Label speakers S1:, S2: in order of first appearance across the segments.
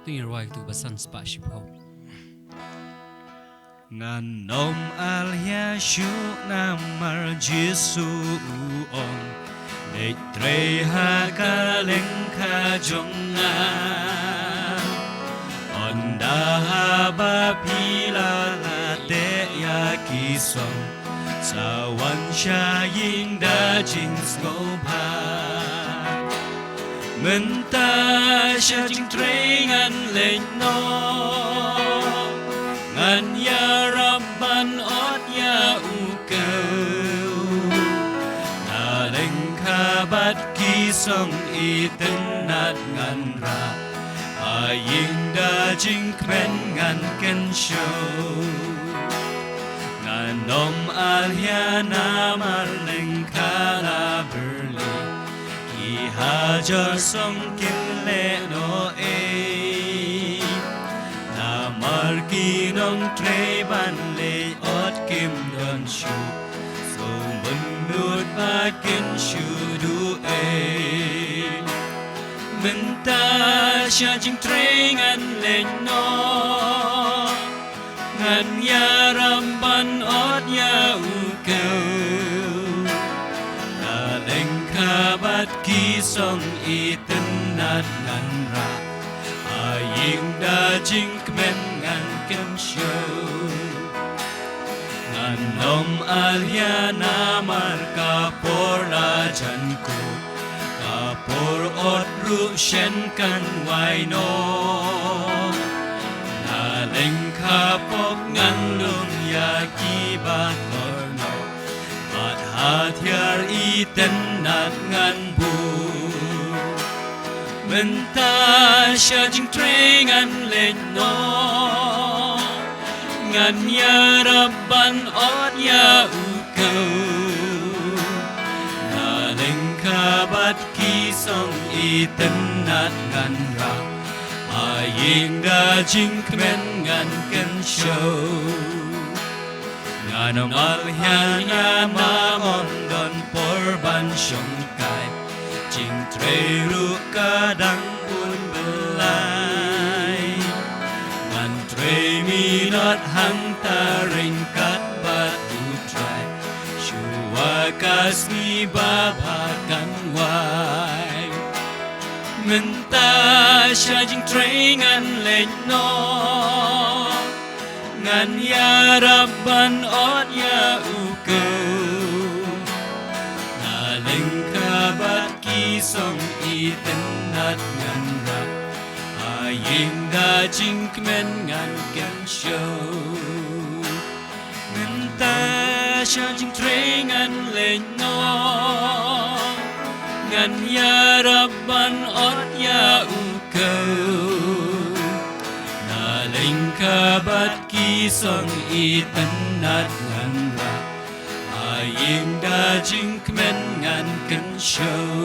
S1: Tuy nhiên rồi tụ bà sẵn spa ship hậu
S2: Ngàn nom alya shu namar Jesu on để tre ha ka leng kha jong na on da ha ba pila la te ya ki song sa wan sha yin da jing sko pa mình ta sha jing tre ngan lên no An ya Rabban ot ya ukau Na leng kabat kisong iten nat ngan ra Aying da jing kmen ngan ken show Ngan nom alya na marleng kala berli Ki hajar song kille no Marki nong tre ban le ot kim don shu so mun nut ba kin shu du e min ta sha jing tre ngan le no ngan ya ram ban ot ya u keu na leng ka bat ki song iten nat ngan ra Aying da jing kmen ngan ken show Ngan nom alya na marka por la jan ko Kapor ot ru shen kan wai no Na leng kapok ngan lung ya ki bat nor no Bat hatyar iten nat ngan bu Mình ta sha jing tre ngan lên no ngan ya Rabban ot ya ukau na leng kabat ki song iten nat ngan ra aying da jing kmen ngan ken show ngan al ya ma mon don por ban shong kai Jing tre ru kadang un belai Ngan tre mi not hang ta ring kat bat u trai Shua kas ni ba ba kan wai Min ta sha jing tre ngan lên no Ngan ya Rabban ot ya u keu Na leng kabat Kisong iten nat ngan ra Aying da jing kmen ngan ken show Min ta sha jing tre ngan lên no Ngan ya Rabban ot ya ukau Na leng kabat kisong iten nat ngan ra Aying da jing kmen ngan ken show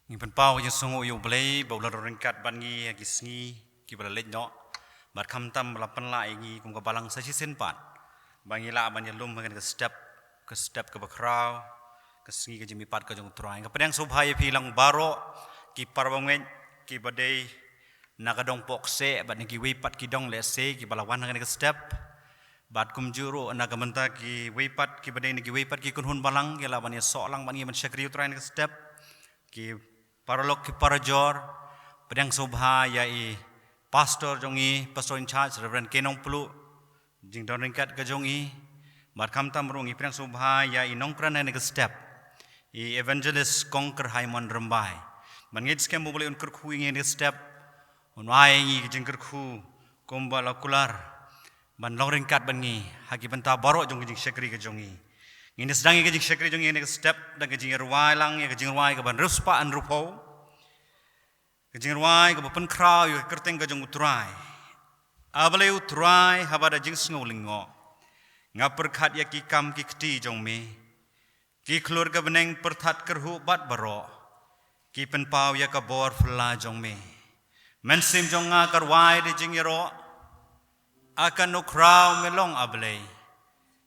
S2: Ngi pen pau yang songo yo blai bau la ringkat ban ngi gisngi ki bala lej no mat kham tam la pan la ngi kum ka balang sa sen pat bangi la ban ya lum ngan ka step ke bakrau ka sngi ka jimi pat ka jong trai ka pedang subhai phi lang baro ki parwangen ki badai Nagadong pokse bat ngi wi pat ki dong le se ki balawan ngan ka step bat kum juro nagamanta ki wi pat ki badai ngi wi pat ki kun hun balang ki la ban ya so lang ban ngi man shakri utrai ka step ki paralok ki parajor pedang subha ya i pastor jongi pastor in charge reverend kenong pulu jing don ringkat ka jongi bat kham tam rung i pedang subha ya i nongkran ngan ka step i evangelist conquer haimon rambai man ngi skem boleh unkur khu ngi step Unwai ngi jengker khu kumbala kular ban long ringkat ban ngi hagi banta barok jong jing syakri ke jongi ngini sedang ke jing syakri jongi ne step dan ke jing ruai lang ke jing ruai ke ban ruspa an rupo ke jing ruai ke pen krau yo kerteng ke jong utrai abale utrai habada jing sngolingo ngapur khat ya ki kam ki kti jong me ki klur ke beneng perthat kerhu bat barok ki pen pau ya ka bor fla jong me Mensim jonga karwai de jingiro akan no krau melong ablay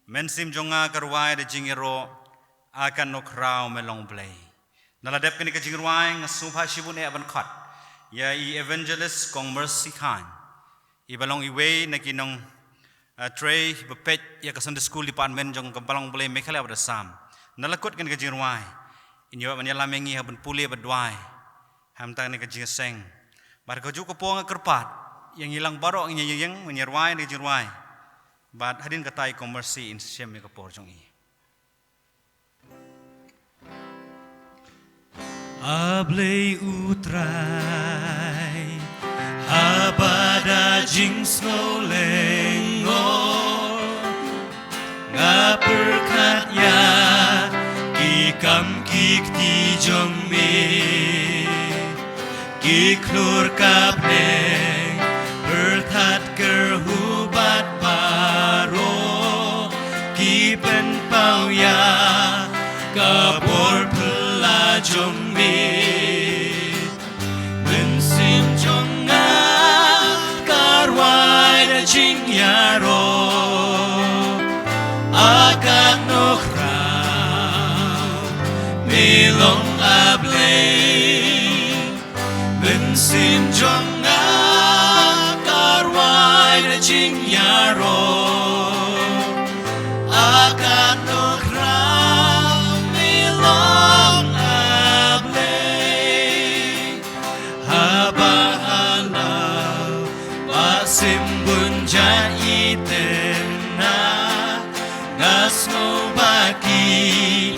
S2: Mensim jonga karwai de jingiro akan no krau melong blay naladep kini ke jingruai ngasupha shibun ban khat ya I evangelist kong mercy khan I balong iwe nakinong Trey bepet ya ke Sunday school department jong kebalong boleh mekhala pada sam nalakut kini ke jingruai inyo manyala mengi habun puli badwai ham tang ni ke jingseng bar ko ju ko pong kerpat yang hilang barok yang menyerwai ni jingruai bat hadin katai kong mercy in siem ke por jong I
S3: Ablay utray Habada jing snowlengo Nga perkat ya Kikam kik ti jong mi Kiklur kapneng Berthat kerhubat baro Kipen pau ya Kapor pela jong Bensim jonga karwai da jing yaro agak nokraw milong ablay Bensim jonga karwai da jing yaro agak nokraw milong simbun jai tena ngasno baki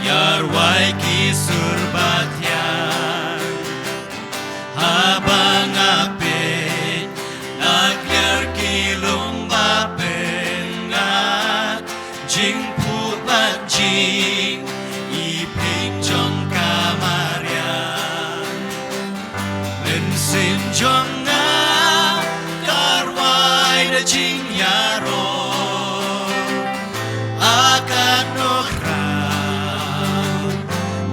S3: yarwai ki surbatyan habang ape nagyar ki lumba pengat jing pu bat jing iping jong kamaryan bensin jong jing yaro akan nokraw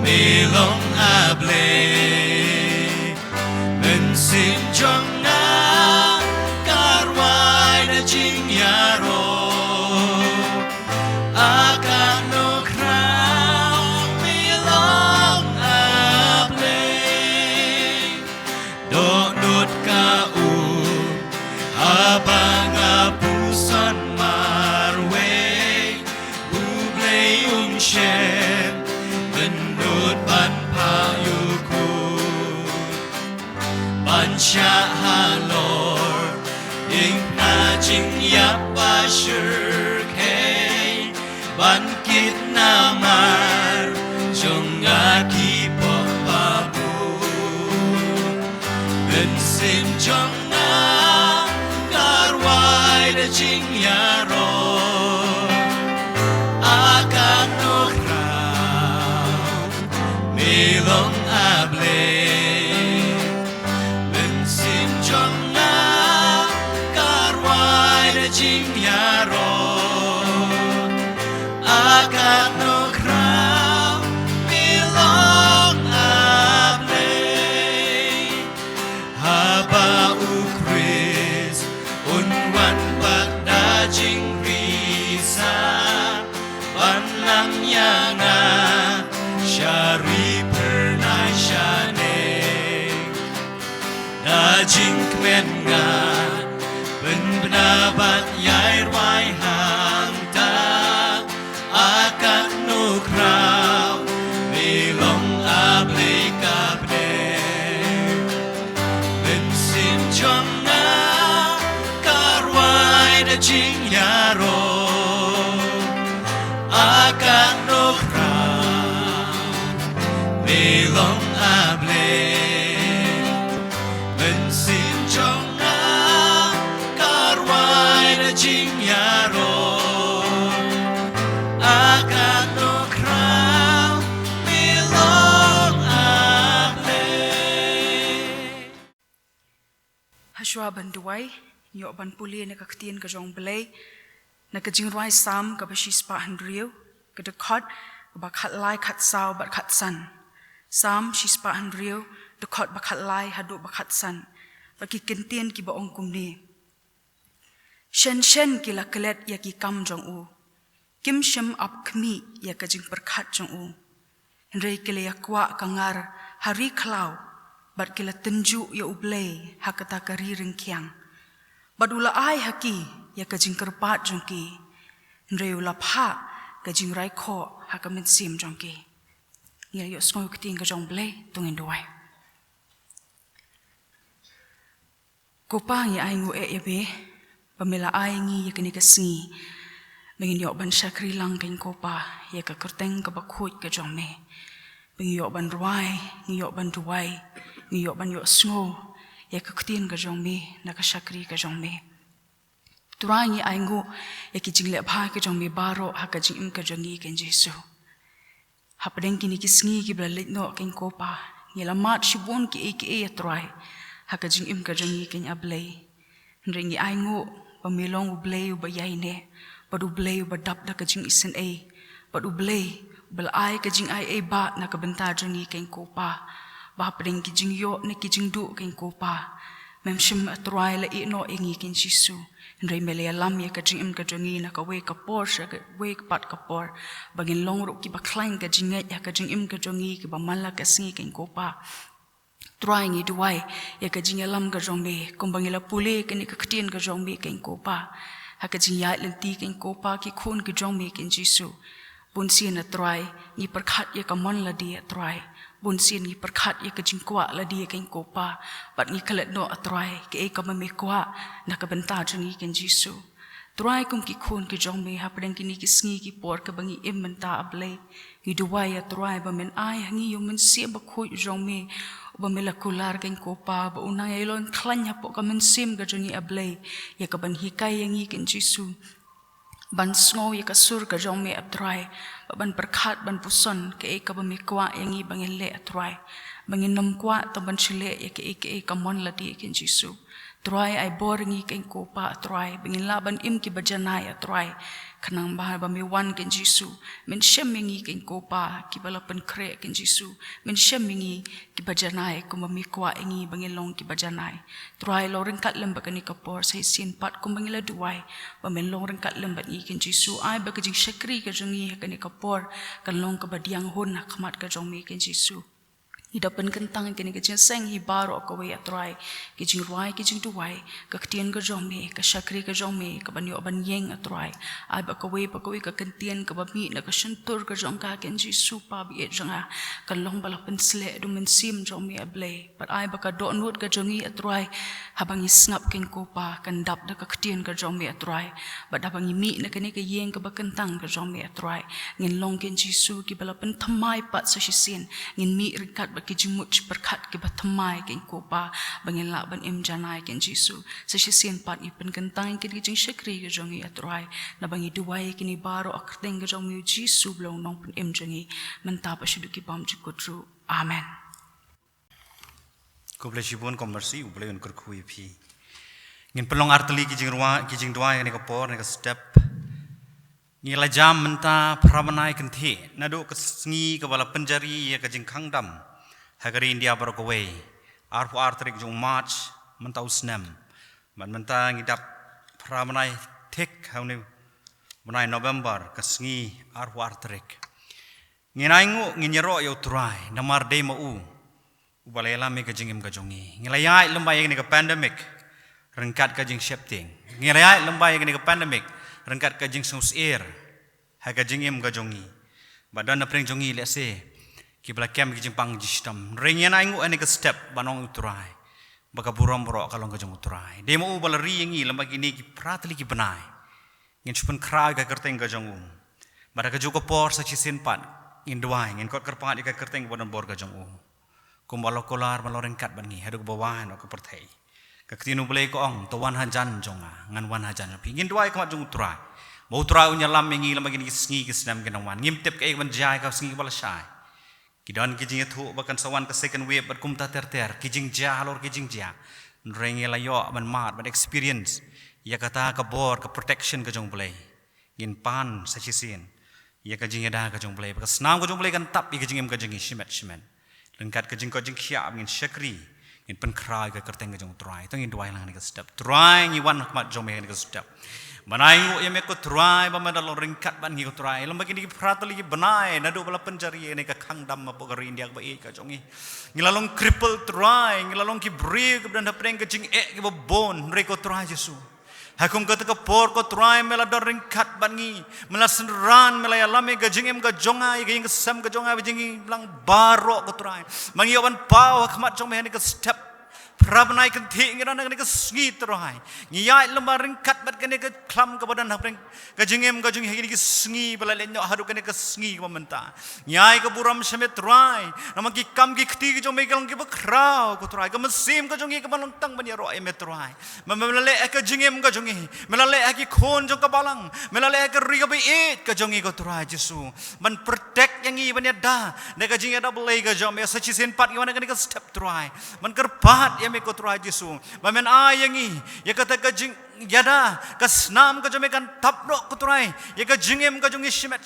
S3: milong ablay bensin jong na karwai na jing yaro akan nokraw milong ablay donut ka habang apusan marwe bublay shem benut ban payuku ban sya halor ing na jing yap ba shirkay ban kit namar jong aki pok babu bensim jong jing yaro akan nokraw milong ablay bensin jong na karwai da jing yaro akan nokraw milong ablay haba ukris unwan jing risa banlang yanga syari pernai syaneng da jing kmengan benbenabat yair wai hangta akan nukraw milong ablay kapne bensin jong jing yaro akan nokraw milong ablay bensin jong na karwai na jing yaro akan nokraw milong ablay
S4: Hashwa banduai yo ban puli na kaktian ka jong belay na ka jingruai sam ka bashis pa handriu ka de khot ba khat lai khat saw ba khat san sam shis pa handriu de khot ba khat lai hadu ba khat san ba ki kentian ki ba ong kum ni shen ki la kelet ya ki kam jong u kim shem ap khmi ya ka jing par khat jong u Henry kila ya kwa kangar hari klau, bat kila tenju ya ublay hakata kari ringkiang. Bat ula ai haki ya kajing kerpat jongki. Henry ula pha kajing rai ko hakamin sim jongki. Ya yo sngoi keting kajong blay tungin duai. Kopa ngi ai ngu ya be, pamela ai ngi ya kini kesengi. Bengin yok ban syakri lang kain kopa ya ka kerteng ka bakut ka jong me. Bengin yok ban ruai, ngi yok ban duai, ngi yok ban yok sngo ya ka ketien ka jong me na ka syakri ka jong me. Turai ngi ai ngu ya ki jingle bha ka jong me baro ha ka jing im ka jongi ken Jesu. Ha padeng kini ki sengi ki bla let no kain kopa ngi lamat shibon ki e ya turai ha ka jing im ka jongi ken ablay. Ngi ai ngu pamilong ublay ubayai ne. Padu blay badap da kajing isen ay. Padu blay balai kajing ay ba na kabenta jongi kain kopa. Bah padeng kijing yo na kijing du kain kopa. Memshim atruay la ino ingi kain Jesu. Nray mele alam ya kajing im kajongi na kawe kapor siya kawe kapat kapor. Bagin longro ki baklain kajing ay ya kajing im kajongi ki bamala kasingi kain kopa. Turai ngi duai ya kajing alam kajong me. Kumbangila puli kani kakatien kajong me kain kopa. Hakajing yai lenti kain kopa ki khun ki jong me kain Jesu. Bun sien na try ni perkhat ya kamon la dia try. Bun sien ni perkhat ya kajing kwa la dia kain kopa. Bat ni kalet no try ke e kamame kwa na kabenta jongi kain Jesu. Try kum ki khun ki jong me hapadeng kini ki sngi ki por ka bangi im menta ablay. Ni duai ya try ba men ai hangi yung men sia ba khu jong me. Ba mela kular kain kopa ba unang elon klanya po ka men sim ka jongi ablay. Ya ka ban hikay yang kain Jesu. Ban sngo ya ka sur ka jong me abtray. Ba ban perkhat ban puson ke e ka ba me kwa yang bangin le atray. Bangin nam kwa ta ban chile ya ke e ka mon la di kain Jesu. Try ay boringi kain kopa try bingin laban im ki bajanay try kanang bahal ba mi wan kain Jesu men shemingi kain kopa ki balapan kre kain Jesu men shemingi ki bajanay kum mi kwa ingi bangin long ki bajanay try lo ring kat lembak ni kapor sai sin pat kum bangila duai ba men long ring kat lembat ni kain Jesu ay ba kajing syakri ka jongi ka ni kapor kan long ka badiang hon khmat ka jong mi kain Jesu. Hidapan kentang kini kejing seng hibaro kawe atrai kejing ruai kejing duai kaktian ka jong me ka syakri ka jong me ka banyo ban yeng atrai ai ba kawe ka kentian ka bami na ka syentur ka jong ka ken Jesu pa bi janga kan long bala pensle du men sim jong me ablay but ai ba ka do nut ka jongi atrai habang isngap ken kopa kan dap da kaktian ka jong me atrai ba da bang mi na kini ka yeng ka ba kentang ka jong me atrai ngin long ken Jesu ki bala pen thamai pat sa sisin ngin mi rikat kijimut perkat ke batamai ke kopa bangin la ban im janai ke Jesu sa sisin pat ni pen kentang ke kijing syakri ke jongi atrai na bangi duai kini baro akteng ke jongi Jesu blong nong pen im jongi menta pa syuduki pam jikotru amen.
S2: Ko bless you bon komersi u blay un kurkhui phi ngin pelong arteli kijing duai ni ka por ni ka step ni la jam menta pramanai kenthe nado kesngi ka bala penjari ya kajing khangdam Hagari India barokaway, arpu artrik jong March, mentau snem, menta ngidap pramanai tik hauni menai November kesngi arpu artrik. Nginaingu nginyero yo turai, namar day mau, ubalela me kajingim kajongi. Ngilayai lembay ni ka pandemic, rengkat kajing shifting. Ngilayai lembay ni ka pandemic, rengkat kajing sus air, hagajingim kajongi. Badan na pring jongi lese. Kibla kem kijing pang jistam ringyan aingu ane ka step banong uturai baka buram borok kalong kajong uturai demo u bala ringi lambag ini ki pratli ki banai ngin chupan krai ka kerteng kajong bada ka juga por sa chisin pat ngin duai ngin kot kerpangat ka kerteng bodan bor kajong kumbalo kolar maloreng kat bangi haduk bawahan ok perthai ka ktinu blai ko ong to wan hajan jonga ngan wan hajan pi ngin duai ka jong uturai mau uturai unya lam ngi lambag ini sngi ki snam kenang wan ngim tep ka ek ban jai ka sngi bala shai Kidan kijing itu bahkan sawan ke second wave berkumta ter kijing jah alor kijing jah rengi layo ban mat ban experience ya kata ke bor ke protection ke jong play ngin pan sachisin ya ka jing ada ka jong play ka snam ka jong play kan tap i ka jing em ka jing shimet lengkat ka jing ka jing khia ngin syakri ngin pen krai ka kerteng ka jong try to ngin duai lang ni ka step try ngi wan mat jong me ni ka step Banai ngu ya me ko try ba madal ringkat ban ngi ko try lam bagi ni pratali ki banai na do bala penjari ne ka khang dam ma pogari india ba e ka jongi ngilalong cripple try ngilalong ki break dan apreng ke jing e ki ba bon re ko try Yesu hakum ka ka por ko try mela do ringkat ban ngi mela senran mela ya lame ka jing em ka jonga i ka sam ka jonga jing lang baro ko try mangi wan pau khmat jong me ne ka step Prabnai kan ting ngira nang ka sngi trohai ngiyai lemaring kat bat kan ka klam ka badan hapreng ka jingem ka jing higi ki sngi bala lenyo haru kan ka sngi ka menta ngiyai ka buram samet trai namang ki kam ki khti ki jong me kalong ki bakrau ko trai ka mesim ka jong ki ka balong tang ban yaro e metrai melale ka jingem ka jong melale ki khon jong ka balang melale ka ri ka be it ka jong ko trai Jesu man protect yang i ban da ne ka jing da bele ka jong me sachi sen pat ki wana ka step trai man kerpat me ko try Jesu mamen ayangi ya kata ka jing yada ka snam ka jome kan tapno ko try ya ka jingem ka jongi shimet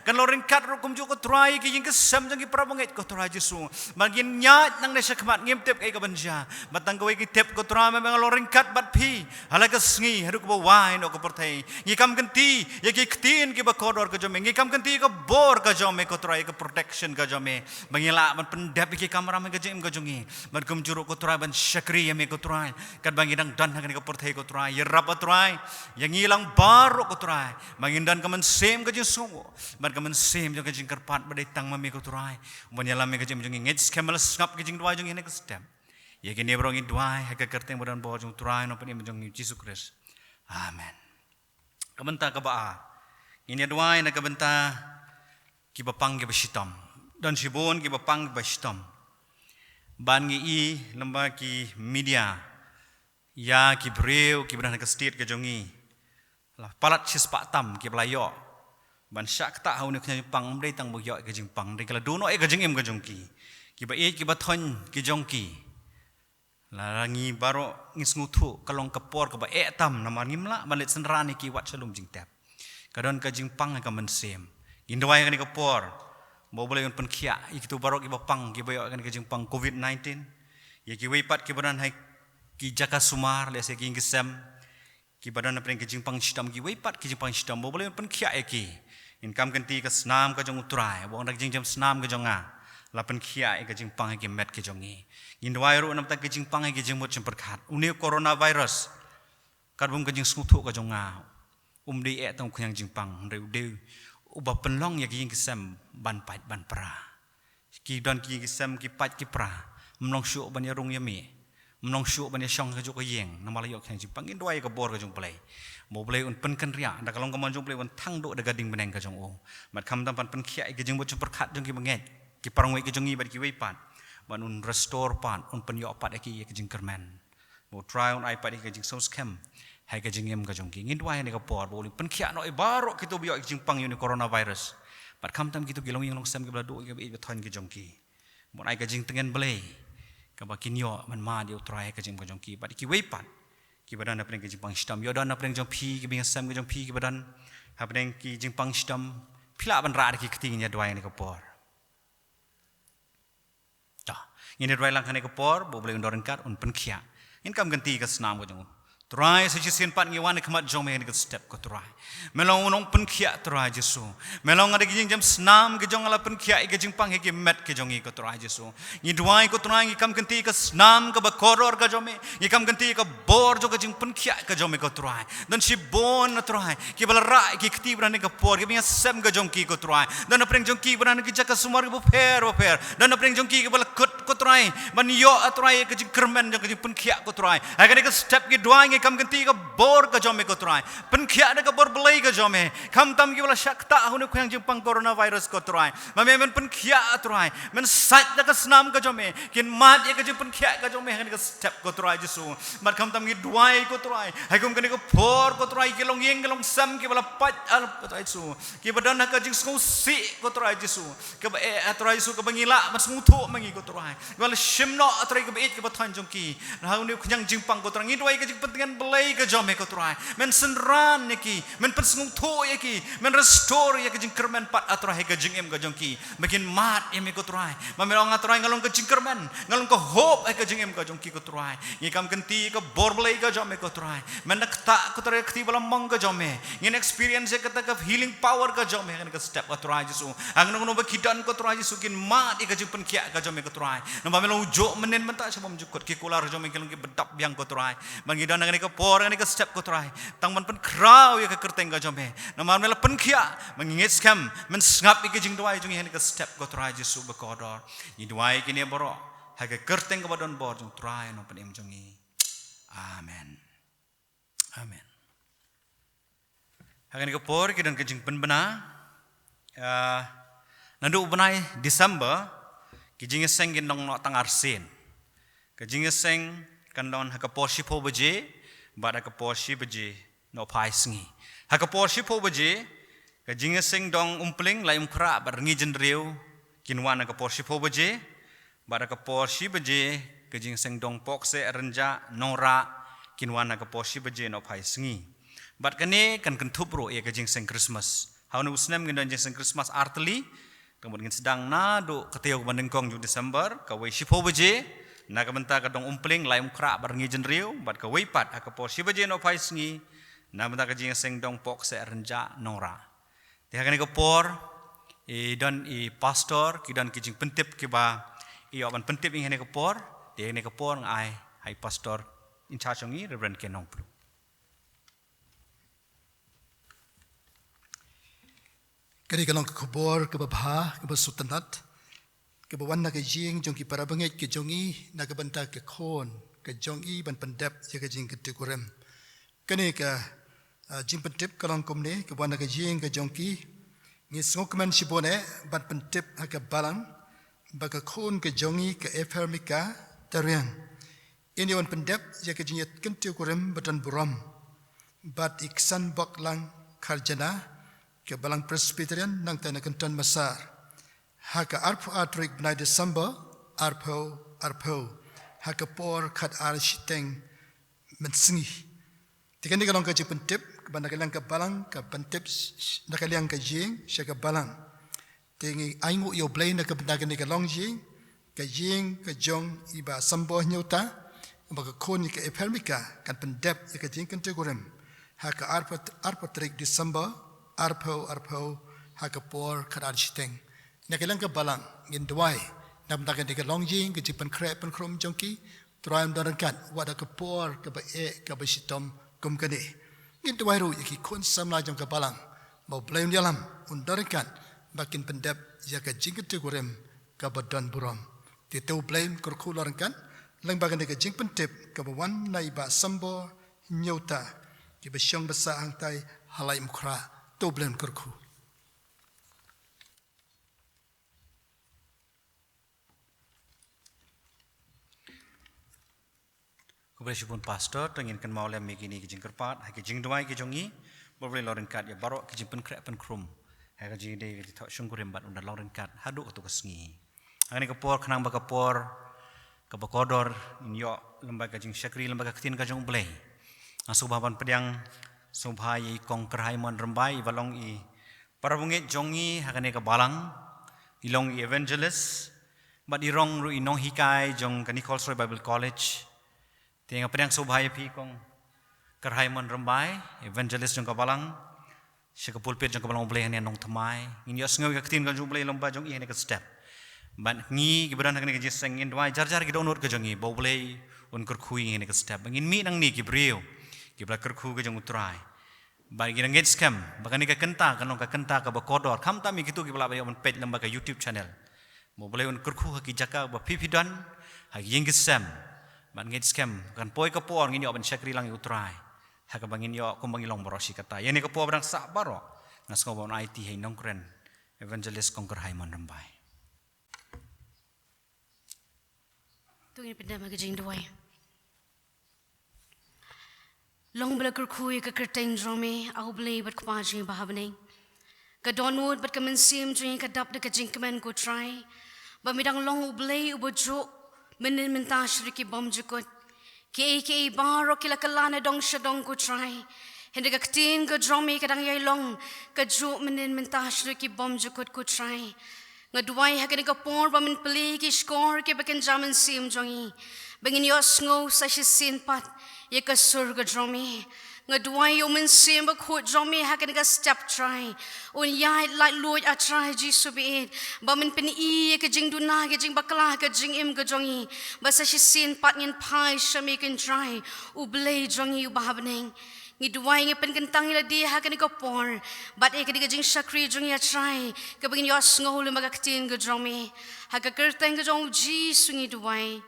S2: kan loring kat ro kum ju ko try ki jing ka sam jongi prabonget ko try Jesu magin nyat nang ne sakmat ngim tep kai ka banja batang ko ki tep ko try me loring kat bat phi hala ka sngi haru ko wai no ko perthai ngikam ganti ya ki ktin ki ba kodor ka jome ngikam ganti ka bor ka jome ko try ka protection ka jome bangila man pendap ki kamera me ka jing ka jongi man kum juru ko try ban syakri ya me ko try kan bangidang dan hang ka perthai ko try rap try yang hilang baru ko try mangindan ka man sem ka jing sungo ban ka man sem jong ka jing kerpat badai tang mami ko try ban yalam me ka jing jong ngej kemal skap ka jing dua jong ne ka stem ye ke ne brong dua ha ka kerteng bodan bo jong try no pani jong Jesus Christ amen ka benta ka ba ini dua na ka benta ki bapang ki basitam dan sibon ki bapang basitam ban ngi i lamba ki media ya ki breu ki berana ke state ke jongi lah palat sis pak tam ki belayo ban syak tak hau ne knya pang dei tang bo yo ke jing pang dei kala dono e ke jing em ke jongki ki ba e ki ba thon ki jongki la rangi baro ngis nguthu kalong kapor ke ba e tam namar ngimla balet senrani ki wat salum jing tap kadon ke jing pang ka men sem indwai kan ke por bo boleh pen khia ikitu baro ki ba pang ki ba yo kan ke jing pang covid-19 ye ki wei pat ki baran hai ki jaka sumar le se ki ngisam ki badan apreng ki jingpang stam ki weipat ki jingpang stam bo boleh pen khia eki inkam kanti ka snam ka jong utrai bo ndak jingjam snam ka jonga la pen khia e ka jingpang ki met ki jongi indwai ro nam ta ki jingpang ki jingmot chimperkhat uni coronavirus karbum ka jing smuthu ka jonga dei e tong khyang jingpang reu de uba penlong ya ki ngisam ban pat ban pra ki don ki ngisam ki pat ki pra mlong shu ban ya rung ya mi menong syuk bani syong ke juk yeng nama layok yang jipang in doi ke bor ke jong play mo play un pen kan ria da kalong kamon jong play un thang do da gading beneng ke jong o mat kham tam pan pen khia ke jong bo chupar khat jong ki manget ki parang wei ke jong i bad ki wei pat ban un restore pan un pen yo pat ki ke jing kerman mo try un ipad ke jing so scam hai ke jing em ke jong ki ngin doi ne ke bor bo pen khia no baro ki to bio ke jing pang uni coronavirus mat kham tam ki to gilong yang long sam ke bla do ke be thon ke jong ki mo ai ke jing tengen blay kabakin yo man ma dia try ka jing ka jong ki ba ki wei pat ki badan apreng ki jing pang stam yo dan apreng jong phi ki bing sam ka jong phi ki badan apreng ki jing pang stam phila ban ra ki kting nya dwai ni ka por ta ngin dwai lang kan ka por bo boleh undoran kat un pen khia in kam ganti ka snam ka jong try sa sin pat ngi wan khamat jong me ni ka step ko try melong unong pen khia try Jesu melong ada ki jing jam snam ki jong ala pen khia ki jing pang ki met ki jong ko try Jesu ni dwai ko try ngi kam ganti ka snam ka ba koror ka jome ngi kam ganti ka bor jo ka jing pen khia ka jome ko try dan si bon na try ki bala ra ki khti bran ka por ki sam ka jong ki ko try dan apreng jong ki bran ki jaka sumar bo per dan apreng jong ki bala kut ko try man yo try ka jing kermen jong ka jing pen khia ko try ha ka step ki dwai kam ganti ka bor ka jome ko try pen khia da ka bor belai ka jome kam tam ki wala shakta hunu khang jing pang coronavirus ko try ma men pen khia try men sat da ka snam ka jome kin mat ye ka jing pen khia ka jome han ka step ko try Jesu mat kam tam ki dwai ko try hai kum kan ka bor ko try ki long yeng ki long sam ki wala pat al ko try Jesu ki badan ka jing sku si ko try Jesu ka ba e try Jesu ka bangila mas muthu mangi ko try wala shimno try ka ba it ka ba than jong ki ha hunu khang jing pang ko try ngi dwai ka jing pen belai ka jom jom he ko trai men senran ye ki men persngung tho ye ki men restore ye ke jing kermen pat atra he ke jing em ka jong ki makin mat em ko trai ma me ong atrai ngalong ke jing kermen ngalong ke hope he ke jing em ka jong ki ko trai ye kam kenti ke borblei ka jom he ko trai men nak ta ko trai kti balam mong ka jom he ngin experience ye kata ke healing power ka jom he ke step ko trai Jesu ang no kidan ko trai Jesu kin mat ye ke jing pen kia ka jom he ko trai no ba me lo jo menen menta sebab jukut ki kular jom he ke bedap biang ko trai bangi dan ngani ke por ngani ke step ko trai tang man pen krau ye ke kerteng ka jom he no ma me la pen kia mangingit scam men ngap ke jing dwai jong he ke step ko trai Jesu be kodor ni dwai kini boro ha ke kerteng ke badon bor jong trai no pen em jong i amen amen ha ke por ke dan ke jing pen bena nandu benai Desember ke jing seng gen nong no tang arsen ke jing seng kan don ha ke por shipo beje ba da ke por shi beje no pai sngi ha ke por shipo beje ke jing seng dong umpling lai umkra bar ngi jen riu kinwan ke por shipo beje ba da ke por shi beje ke jing seng dong pok se renja nora kinwan ke por shi beje no pai sngi bat kane kan thupro ye ke jing seng Christmas haunu usnem ngi don jing seng Christmas artli kemudian sedang na do keteu bandengkong ju Desember ka we shipo beje na ka benta ka dong umpling lai umkra bar ngi jen riu bat ka we pat ka por shi beje no pai sngi na benta ka jing seng dong pok se renja nora Dia akan ikut dan pastor kidan kijing pentip kiba awan pentip ingin ikut dia ingin ikut ngai hai pastor in charge ngi Reverend Kenong Pru.
S5: Kari kalong kebor kebabha kebesutanat kebawan nak jing jong ki para banget ke jongi nak benta ke kon ke jongi ban pendep je ke jing ke tikurem kani ka jing pentip kalong komne kebawan nak jing ke jongki ni sokman sibone ban pentip ke balang baka kon ke jongi ke efermika tarian ini wan pendep je ke jing ke tikurem batan buram bat iksan baklang karjana ke balang Presbyterian nang tana kentan masar haka arpo atrik benai Desember arpo haka por kat arshiteng mensengi tiga ni kalong ka pentip banda kalang ka balang ka pentip nakalang ka jing sya ka balang tingi aingu yo blay na ka banda ka long jing ka jing ka jong iba sambo nyota baka koni ka epermika kan pendep ka jing kan tegurem haka arpo trik Desember arpo haka por kadar shiteng nakalang ka balang ngin duai nam dagan diga longjing ke jipan krep pen krom jongki troim darankat wada ka por ka ba ka ba shitom kum kane ngin duai ru yaki kon samla jong ka balang mau blame dalam undarankat bakin pendep ya ka jingte gorem ka badan buram ti tu blame kurku larankat lang bagan diga jing pentip ka ba wan nai ba sambo nyota ki ba syong basa angtai halai mukra to blame kurku
S2: Kebersyukur pastor tengin kan mau lem begini kijing kerpat hai kijing duai kijongi boleh loren kat ya barok kijing pen krep pen krum hai kijing de thak syungkurim bat undar loren kat hadu tu kesngi ani kapor khnang ba kapor ka bakodor inyo lembaga kijing syakri lembaga ketin kajong blai asubaban pedang subhai kongkerhai mon rembai balong i para bungit jongi hakane ka balang ilong evangelist bat irong ru inong hikai jong ka Nicole Sroy Bible College Tiang pedang subhaya pi kong kerhai mon rembai evangelist jong kabalang syaka pulpit jong kabalang boleh ni nong thamai ngin yo sngaw ka tin kan jong boleh lomba jong i ne ka step ban ngi gibran ka ne ka jiseng in dwai jar ki donor ka jong i bo boleh un kur khui ne ka step ngin mi nang ni ki brio ki bla kur khu ka jong utrai ba gi nang scam ba ka ni ka kenta ka ba kodor kham ta mi gitu ki bla ba on page lomba ka YouTube channel bo boleh un kur khu ki jaka ba pipidan ha ying scam ban ngit scam kan poi ka por ngin yo ban syakri lang utrai ha ka bangin yo kum bangilong borosi kata yani ka por brang sa baro ngas ko bon IT hay nongkren evangelist kongker hay man rambai
S6: tu ni pedam ka jing duai long bla kur khui ka kerteng drome au blei bat kwa jing bahabne ka donwood bat ka men sim jing ka dap de ka jing kamen ko try ba midang long blei ubo jo Menin mentah syuriki bom jukut Ki baro kila kalana dong shadong ku try. Hindi ka ktin ka dromi kadang yay long ka ju menin mentash ki bom jukut ku try. Ngadway ha ka por ba min peli ki score ki bakin jaman sim jongi. Bangin yo sngo sa shi sin pat ye ka sur ka dromi. Ngadway yo min sim ba ku dromi ha ka step try. Un yai like loy a try jisu bi it. Ba min peni ye ka jing duna ka jing bakla ka jing im ka jongi. Ba sa shi sin pat ngin pai shami kan try. U blay jongi u bahabning. Ngidway ngi penkentang ila di ha kani ko por but e kani jing shakri jung ya try ka bangin yo sngo le magaktin ga dromi ha ka kerteng ga jong ji sungi duway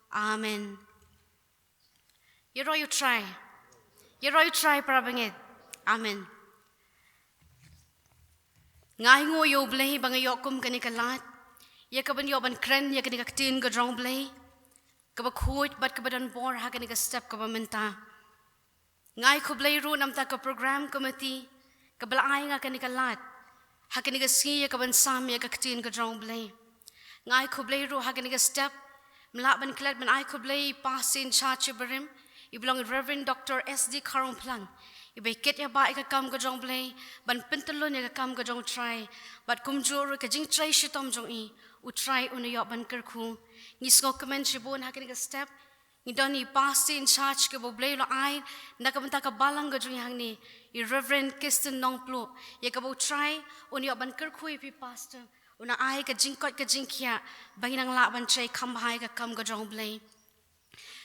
S6: amen you try para bangit amen ngai ngo yo blay bang yo kum kani kalat ya ka ban yo ban kren ya kani kaktin ga drong blay ka ba khut but ka badan bor ha kani ka step ka ba menta ngai kublay ru nam ta ka program committee ka balaay nga kani kalat ha kani ka siya ka ban sam ya ka ktin ka drong blay ngai kublay ru ha kani ka step mla ban klat ban ai kublay pasin charge barim iblong Reverend Dr. SD Karong Plang ibe ket ya ba ka kam ka drong blay ban pentalon ya ka kam ka drong try but kumjur ka jing try shitom jong I u try un yo ban ker khu ngis ngo comment shibon ha kani ka step Ngidoni pasti in charge ke boblay lo ay nakabanta ka balang gajung yang ni Reverend Kirsten Nongplo ye ka bo try un yo ban ker khui pi pastor una ay ka jingkot ka jingkia banginang la ban chay kambhay ka kam gajong blay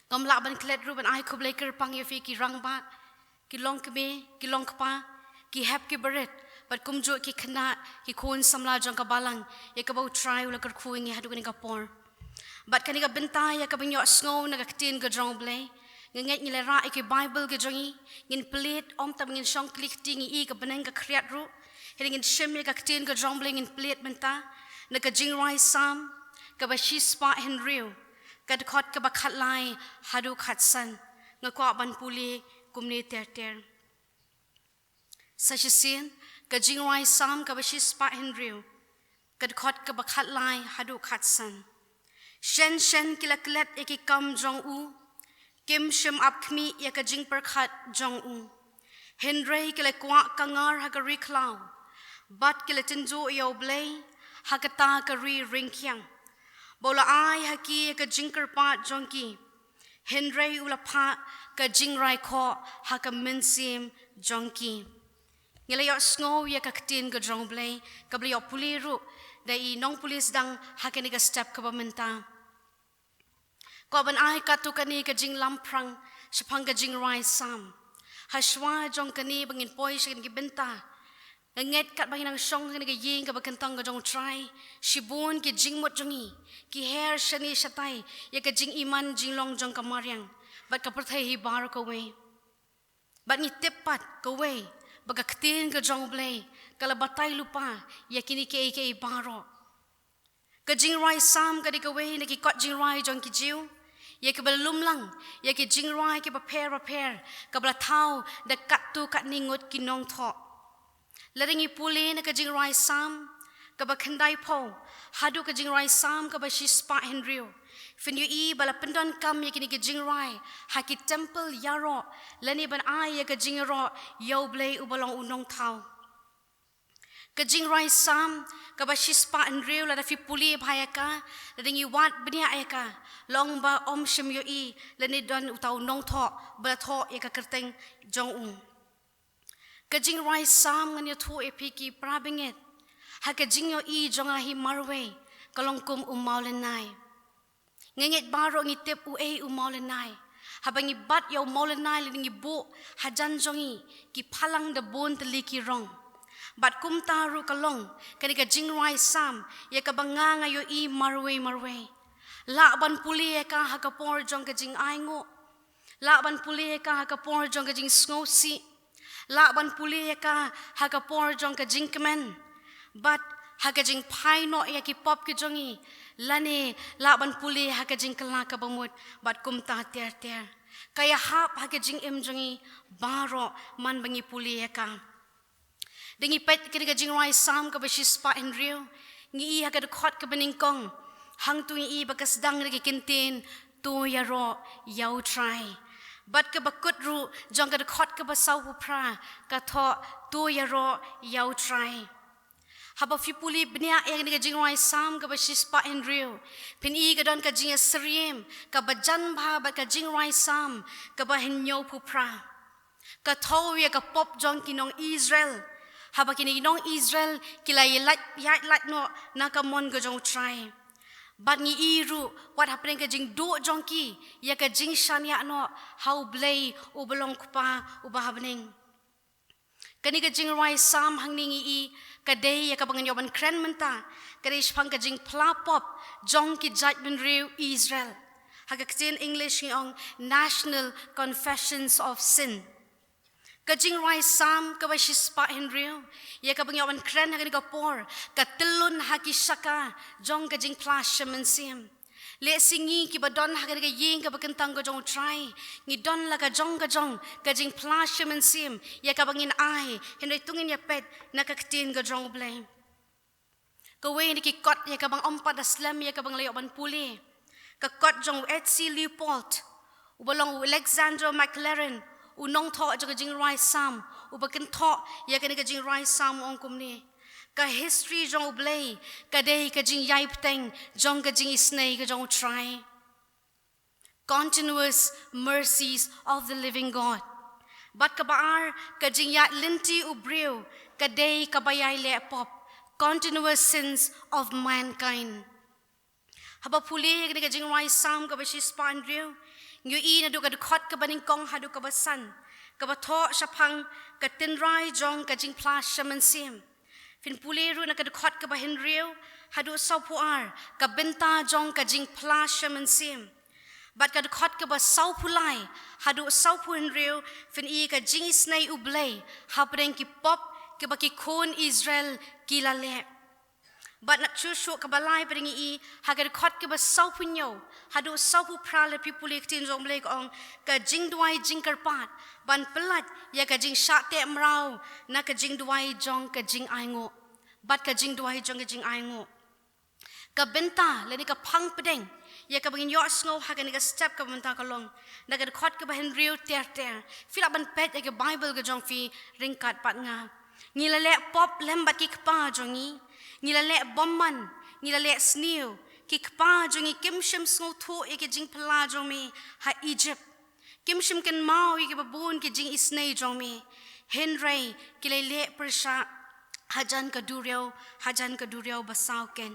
S6: kam la ban klet ru ban ay ko blay ker pang ye fi ki rang ba ki long kbe ki long kpa ki hap ki beret but kumjo ki khana ki khon samla jong ka balang ye ka bo try ula ker khui ngi hadu ka por But kani ka bentaya ka banyo sngo nagaktin ka drong blay. Nganget nila ra iki Bible ka drongi. Ngin plate om tam ngin song klik tingi I ka banang ka kriat ru. Hili ngin shimmy ka ktin ka drong blay ngin plate benta. Naka jingrai sam. Ka ba shispa henriu. Ka dekot ka ba katlay hadu katsan. Nga kwa ban puli kumni ter. Sa shisin ka jingrai sam ka ba shispa henriu. Ka dekot ka ba katlay hadu katsan. Shen kila klet eki kam jong u kim shim ap kmi ya ka jing per khat jong u Henry kila kwa kangar ha ka ri klaw bat kila tinjo yo blay ha ka ta ka ri ring kyang bola ai ha ki ya ka jing ker pa jong ki Henry ula pa ka jing rai kho ha ka minsim jong ki ngila yo sngo ya ka ktin ka jong blay ka bli yo puliru dai nong pulis dang ha ka ni ka step ka ba menta Ko ban ai ka tu kani ka jing lamprang sapang ka jing rai sam haswa jong kani bangin poi shin ki benta nget kat bangin ang song kani ka ying ka bakantang ka jong try shibun ki jing mot jongi ki hair shani shatai ya ka jing iman jing long jong ka maryang bat ka perthai hi bar ko we bat ni tepat ko we baga ktin ka jong blay kala batay lupa ya kini ke baro ka jing rai sam ka di ka we na ki kot jing rai jong ki jiu ye ke belum lang ye ke jing rai ke repair ka bla thau da kat tu kat ningut ki nong tho laringi puli na ka jing rai sam ka ba khandai pho hadu ka jing rai sam ka ba shi spa henrio fin yu I bala pendon kam ye ke jing rai ha ki temple yaro lani ban ai ye ka jing ro yo blay u balong unong thau ka jing rai sam ka ba shi spa henrio la da fi puli bhaya ka laringi wat bnia ka long ba om shim yo I lani don utau nong tho ba tho ye ka kerteng jong un ka jing rai sam ngan yo thu epiki prabinget ha ka jing yo I jong a hi marwe kalong kum maulenai ngenget baro ngi tep u maulenai habangi bat yo maulenai lani bu hajan jongi ki phalang da bon tli ki rong bat kum taru kalong kani ka jing rai sam ye ka banga nga yo I marwe la ban puli ka ha ka por jong ka jing aingo la ban puli ka ha ka por jong ka jing snosi la ban puli ka ha ka por jong ka jing kemen but ha ka jing pai no ya ki pop ki jongi lani la ban puli ha ka jing kala ka bamut bat kum ta ter kaya hap ha ka jing em jongi baro man bangi puli ka dengi pet ka jing rai sam ka ba shi spa en rio ngi ha ka khot ka bening kong hang tu I bakas dang lagi kintin tu ya ro yau trai bat ka bakut ru jong ka khot ka ba sau pu pra ka tho tu ya ro yau trai haba fipuli bnia yang ni jing roi sam ka ba shispa in rio pin I ka don ka jing sriem ka ba jan bha ba ka jing roi sam ka ba hin nyo pu pra ka tho ya ka pop jong kinong Israel haba kini nong Israel kila lat no na ka mon ka jong trai bat ni iru what happening ka jing do jong ki ya ka jing shania no how blay u belong kupa u ba happening kani ka jing roi sam hang ning I kadai ya ka bangan yoban kren menta kadai shpang ka jing plapop jong ki judgment riu Israel haga ktin English ng National Confessions of Sin kajing rai sam ka ba shispa henriu ya ka bang yawan kren ha ka por ka telun ha ki shaka jong kajing plasha mensim le singi ki ba don ha ka ying ka ba kentang ka jong try ngi don la ka jong kajing plasha mensim ya ka bangin ai henry tungin ya pet na ka ktin ka jong blame ka we ni ki kot ya ka bang ompa aslam ya ka bang layo ban puli ka kot jong Etsy Leopold ubalong Alexander McLaren unong tho ka jing rai sam ubakin tho ya ka ni ka jing rai sam ong kumni ka history jong blay ka dei ka jing yai pteng jong ka jing isnei ka jong try continuous mercies of the living God bat ka baar ka jing ya linti ubriu ka dei ka bayai le pop continuous sins of mankind haba puli ka jing rai sam ka ba shi span riu ngu I na du ka khot ka baning kong hadu ka basan ka ba tho shapang ka tin rai jong ka jing plas shaman sim fin puleru na ka khot ka ba hin riu hadu sau pu ar ka benta jong ka jing plas shaman sim bat ka khot ka ba sau pulai hadu sau pu hin riu fin I ka jing snai ublay hapren ki pop ki ba ki kon Israel ki la le but nak chusu ka balai pring I hagar khot ke ba sau punyo hadu sau pu prale people tin jong blek ong ka jing duai jing karpat ban pelat ya ka jing sha te mrau na ka jing duai jong ka jing aingo but ka jing duai jong ka jing aingo ka benta le ni ka phang pedeng ya ka bangin yo sngo ha ka ni ka step ka benta ka long na ka khot ke ba hen riu ter fila ban pet ya ka bible ka jong fi ringkat pat nga ngilale pop lembat ki kpa jongi ngilale bomman ngilale snew ki kpa jongi kimshim sngo tho e ke jing pla jomi ha Egypt kimshim ken mau e ke babun ke jing isnei jomi henry ki le persha hajan ka duriao basau ken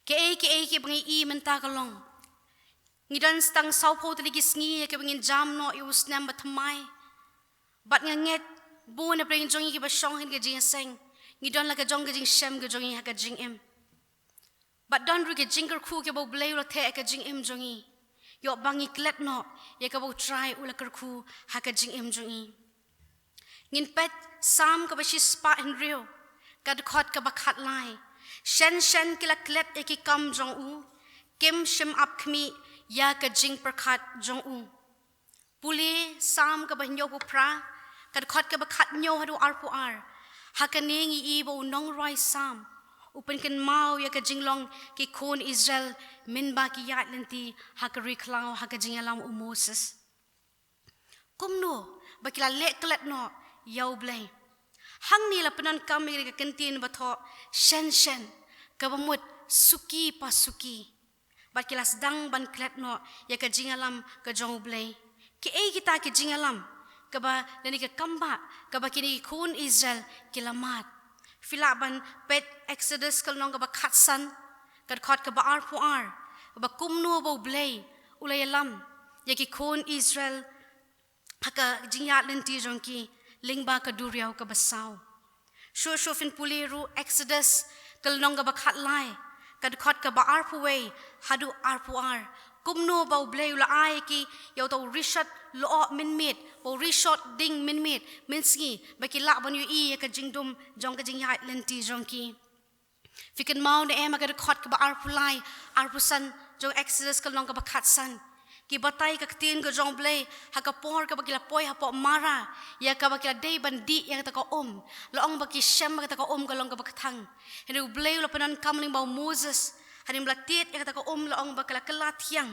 S6: ke bangi I menta kalong ngidan stang sau po tali kisngi ke bangin jam no I usnam batmai bat nganget bu na preng jongi ki ba shong hin ke jing seng ni don la ka jong ke jing shem ke jongi ha ka jing em bat don ru ke jinger khu ke bo blay ro the ka jing em jongi yo bangi klet no ye ka bo try ula kar khu ha ka jing em jongi ngin pet sam ka ba shi spa in rio ka khot ka ba khat lai shen ki la klet e ki kam jong u kim shim up khmi ya ka jing per khat jong u puli sam ka ba nyo pu pra kad khot ka ba khat nyo hadu ar pu ar hakaning I bo nong roi sam upen ken mau ya ka jinglong ki kon Israel min ba ki yat lenti hakari klau hakajing alam Moses kumno ba kila le klet no yau blai hang ni la penan kam ka kentin ba tho shen ka ba mut suki pasuki ba kila sedang ban klet no ya ka jingalam ka jong blai ki kita ki jingalam kaba nani ka kamba kaba kini kun Israel kilamat filaban pet Exodus kalnong kaba khatsan kad khot kaba ar pu ar kaba kumno bo blay ulayalam yaki kun Israel haka jingyat lenti jongki lingba ka duriaw kaba saw sho fin puliru Exodus kalnong kaba khatlai kad khot kaba ar pu way hadu ar pu ar kumno bau blay ula ai ki yaw to rishat lo min mit bo rishot ding min mit minski baki la ban yu I ka jingdum jong ka jing yat lenti jongki fikan mau ne ema ka khot ka ba arpulai arpusan jong Exodus ka long ka ba khatsan ki batai ka tin ka jong blay ha ka por ka ba kila poi ha po mara ya ka ba kila day bandi ya ta ka lo ong ba ki shem ka ta ka ka long ka ba thang henu blay lo panan kamling ba Moses hadim latit ya kata ka laong bakala kelat yang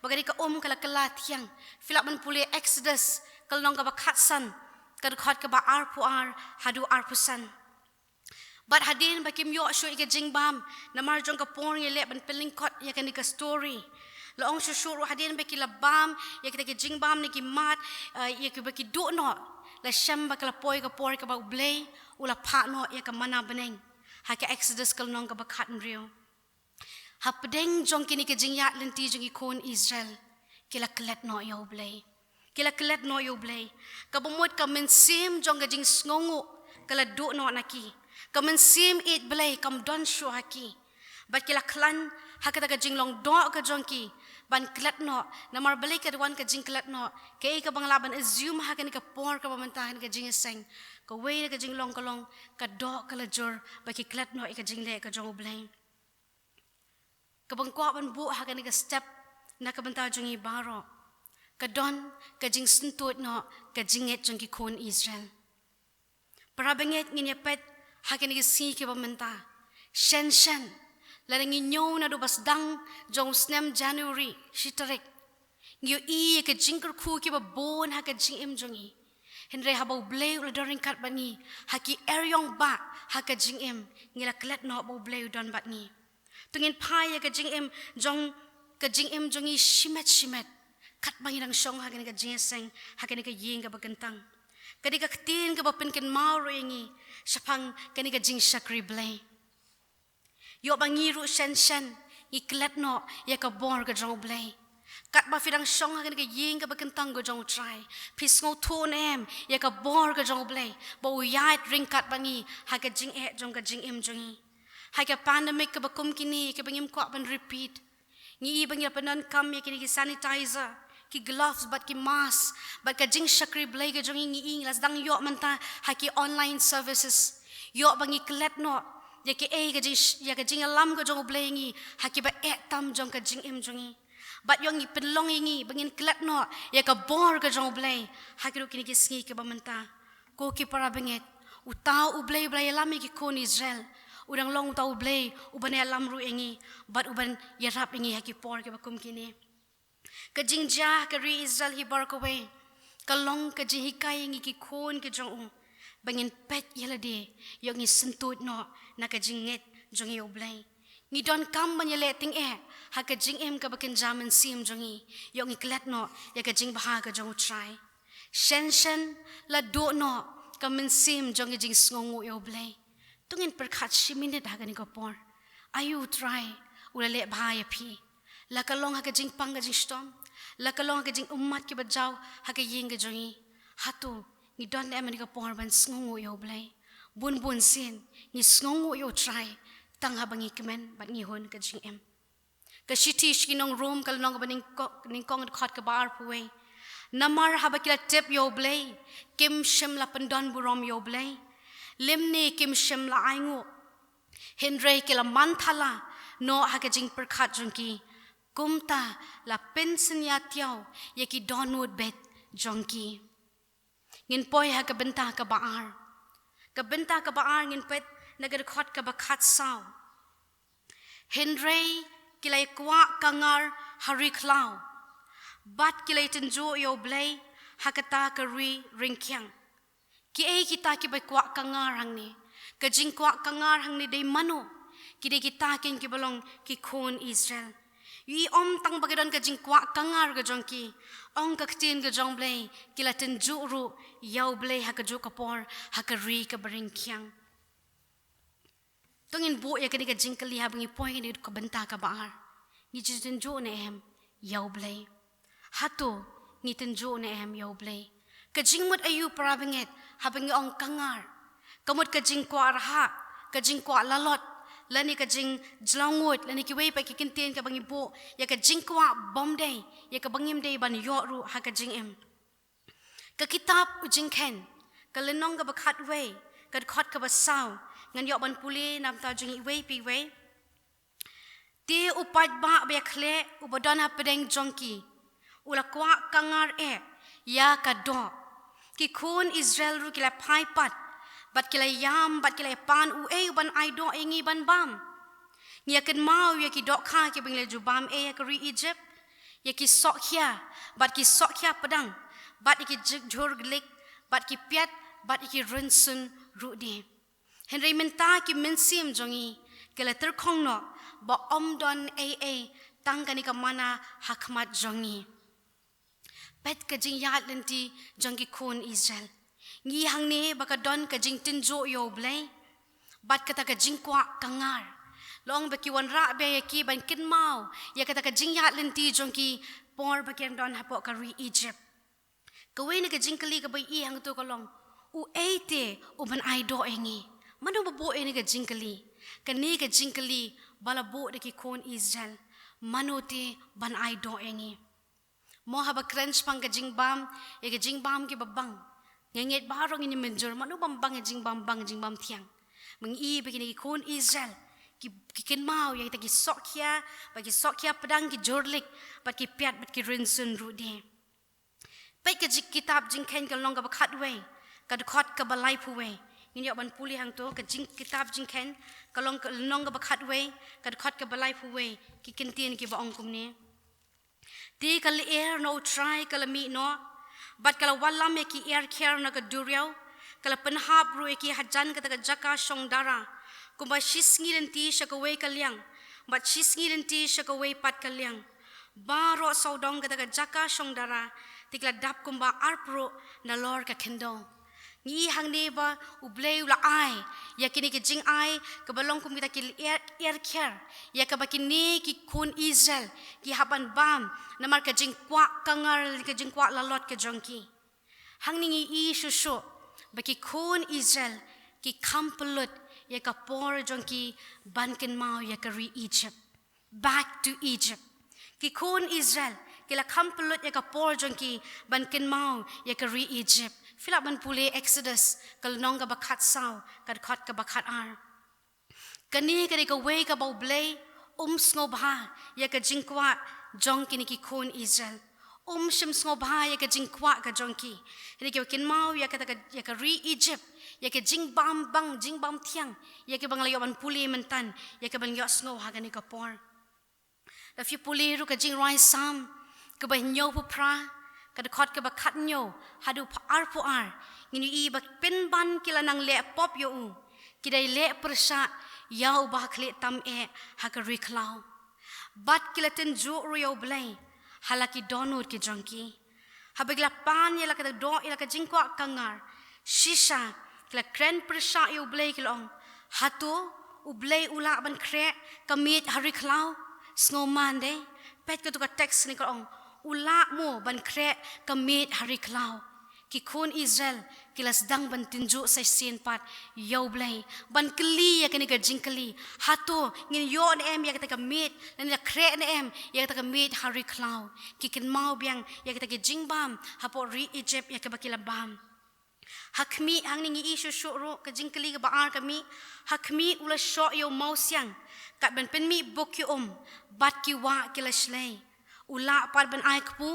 S6: bagani ka kala kelat yang filak ban puli Exodus kalnong ka bakhatsan kadukhat ka ba arpuar hadu arpusan but hadin bakim yo shu ika jingbam namar jong ka por yele ban pelingkot ya kan ka story laong shushuru hadin baki labam ya kita ke jingbam ni ki mat ya ki baki do no la sham bakala poi ka por ka ba blay ula pha no ya ka mana beneng ha ka Exodus kalnong ka bakhat nrio hapdeng jong kini ke jingyat lenti jong ikon Israel kila kelet no yo blay kila kelet no yo blay ka bumut ka mensim jong ka jing sngongu kala do no naki ka mensim it blay kam don shu haki bat kila klan hakata ka jing long do ka jong ki ban kelet no namar blay ka wan ka jing kelet no ke ka bang laban assume hakani ka por ka pamantahan ka jing seng ka way ka jing long ka do kala jor ba ki kelet no ka jing le ka jong blay kabangkwa ban bu hakani ka step na kabanta jungi baro kadon ka jing sentut no ka jinget jungi kon Israel para banget ngin pet hakani ka si ki bamenta shen larangi nyo na do basdang jong snem January shitarik ngyo i ka jingker khu ki ba bon ha ka jing im jungi henre ha ba blay ul doring kat bani haki eryong ba ha ka jing im ngila klet no ba blay don bat ni tungin pai ka jing em jong ka jing em jongi shimet kat bangirang song ha ka jing seng ha ka ying ka bagantang kadi ka tin ka bapin ken mauro yangi sapang kani ka jing shakri blay yo bangiru shen iklet no ya ka bor ka jong blay kat ba firang song ha ka ying ka bagantang go jong try pis ngo thon em ya ka bor ka jong blay bo yait ring kat bangi ha ka jing e jong ka jing em jongi hai ka pandemic ka bakum kini ka bangim ko ban repeat ni bangya panan kam ya kini ki sanitizer ki gloves bat ki mask bat ka jing shakri blay ka jong ngi las dang yo manta haki online services yo bangi klet no ya ki ka jing alam ka jong blay ngi haki ba etam jong ka jing im jongi bat yo ngi penlong ngi bangin klet no ya ka bor ka jong blay haki ro kini ki sngi ka ba manta ko ki para banget utau blay lami ki kon Israel udang long tau blay uban ya lamru engi bat uban yarap engi haki por ke bakum kini ka jingja ka ri Israel hi bar ko we ka long ka ji hikai engi ki khon ke jong bangin pet yelade yo ngi sentut no na ka jinget jong yo blay ngi don kam ban yele ting ha ka jing em ka bakin jaman sim jongi yo ngi klet no ya ka jing baha ka jong try shen la do no ka min sim jong jing sngongu yo blay tungin perkhat shiminit hagani ko por ayu try ulale bhaya phi la kalong ha ka jing pang ka jing storm la kalong ha ka jing ummat ki bajaw ha ka ying ka jongi hatu ni don le amani ko por ban sngongu yo blay bun sin ni sngongu yo try tang ha bangi kemen bat ngi hon ka jing em ka shiti shinong room kal nong baning kong khat ka bar puwe namar ha ba kila tip yo blay kim shim la pandon burom yo blay limni kim shem la aingu henry kila manthala no hakajing perkhat jongki kumta la pension ya tiao yaki donwood bet jongki ngin poi ha ka benta ka baar ngin pet nagar khot ka bakhat saw henry kila kwa kangar hari klau bat kila tenjo yo blay hakata ka ringkyang ki kita ki bai kwa kangar hang ni ka jing kwa kangar hang ni dei mano ki de kita kin ki balong ki khon Israel yi om tang bagedon ka jing kwa kangar ga jong ki ong ka tin ga jong blay ki la ten ju ru yaw blay ha ka ju ka por ha ka ri ka bring kyang tongin bu ya ka ni ka jing ka li ha bangi poi ni ka benta ka baar ni ji ten ju ne em yaw blay hatu ni ten ju ne em yaw blay ka jing mut ayu para banget habang ong kangar kamut ka jing kwa arha ka jing kwa lalot lani ka jing jlangut lani ki wei pa ki kintin ka bangi bo ya ka jing kwa bomday ya ka bangim day ban yo ru ha ka jing em ka kitab u jing ken ka lenong ka bakhat wei ka khot ka basaw ngan yo ban puli nam ta jing wei pi wei ti upat ba be khle u bodon ha pedeng jongki ula kwa kangar ya ka do ki khun Israel ru kila pai pat bat kila yam bat kila pan u ban aido engi ban bam Ngia ken mau ya ki dok kha ki bing le jubam ya ka ri Egypt ya ki sok khia bat ki sok khia padang bat ki jor glik bat ki piat bat ki runsun ru di Henry menta ki mensim jongi ke le ter khong no ba om don tang kani ka mana hakmat jongi pet ka jing yat lenti jongi kon Israel ngi hang ne ba ka don ka jing tin jo yo blai bat kata ka jing kwa kangar long baki wan ra be ki ban kin mau ya kata ka jing yat lenti jongi por ba ken don hapo ka ri Egypt ka we ne ka jing kali ka bai I hang to ka long u eite u ban ai do engi manu ba bo ne ka jing kali ka ne ka jing kali bala bo de ki kon Israel manu te ban ai do engi mo haba crunch pang ka jing bam ya ka jing bam ki babang ngenget barong ini menjur manu bam bang jing bam thiang meng I begini ki kon Israel ki ken mau ya ki sokya bagi sokya pedang ki jorlik bat ki piat bat ki rinsun ru de pai ka jik kitab jing ken ka long ka khat we ka khot ka balai pu we ni yo ban puli hang to ka jing kitab jing ken ka long ka nong ka khat we ka khot ka balai pu we ki ken tien ki ba ong kum ne ti ka le air no try ka la mi no bat ka la walam ki air care na ka duriao ka la penhap ru ki hajan ka ta jaka shong dara kumba shisngi lenti shakawe kalyang bat shisngi lenti shakawe pat kalyang baro saudong ka ta jaka shong dara tikla dap kumba arpro na lor ka kendo ngi hang ne ba ublei ula ai ya kini ki jing ai ka balong kum kita ki air care ya ka bakini ki kun Israel ki haban bam namar ka jing kwa kangar ka jing kwa lalot ka jongki hang ni I shushu baki kun Israel ki kampelut ya ka por jongki banken mau ya ka ri Egypt back to Egypt ki kun Israel ki la kampelut ya ka por jongki banken mau ya ka ri Egypt Fila ban pule Exodus kal nong ka bakat saw kad khot ka bakat ar kani kani ka we ka bau blay sngo bha ya ka jingkwa jong kini ki kon Israel shim sngo bha ya ka jingkwa ka jong ki ni ka kin mau ya ka ri Egypt ya ka jing bam thiang ya ka bang layo ban pule mentan ya ka bang yo sngo ha kani ka por da fi pule ru ka jing rai sam ka ba nyo pu pra kad khot ka ba khat nyo hadu ar pu ar ngini I ba pen ban kila nang le pop yo u kidai le prsa yau ba khle tam ha ka ri khlau bat kila ten jo ru yo blai halaki donut ki jongki habagla pan ya la ka do ila ka jingko kangar shisha kila kren prsa yo blai kilong hatu u blai ula ban kre kamit hari khlau snowman de pet ka to ka text ni ka ong ula mo ban kre kamit hari khlau ki kun Israel kilas dang ban tinju sa sin pat yo blai ban kli ya kani ka jingkali hato ngin yo ne em ya ka kamit nan la kre ne em ya ka kamit hari khlau ki kin mau biang ya ka jingbam hapo ri Egypt ya ka bakila bam hakmi hang ni I shu ro ka jingkali ka baar kami hakmi ula sho yo mau siang kat ban pen mi bok yo bat ki wa kilaslei ula par ban ai kpu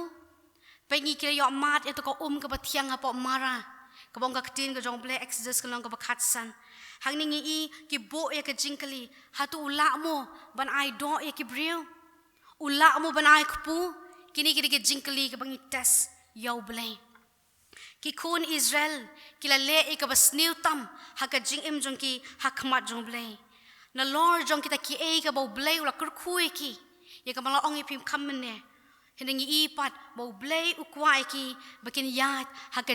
S6: pengi kira yo mat itu ko ka bathiang apo mara ka bong ka tin ka jong ble Exodus ka long ka bakhat san hang ni I ki bo ya ka jingkali hatu ula mo ban ai do ya ki briu ula mo ban ai kpu kini kiri ki jingkali ka bangi test yo ble ki kun Israel kila le ka bas new tam ha ka jing em jong ki hakmat jong ble na lord jong kita ki ka bo ble ula kur khu ki ya ka mala ong ipim kamne hendengi I pat bo blay ukwai ki bakin yat haga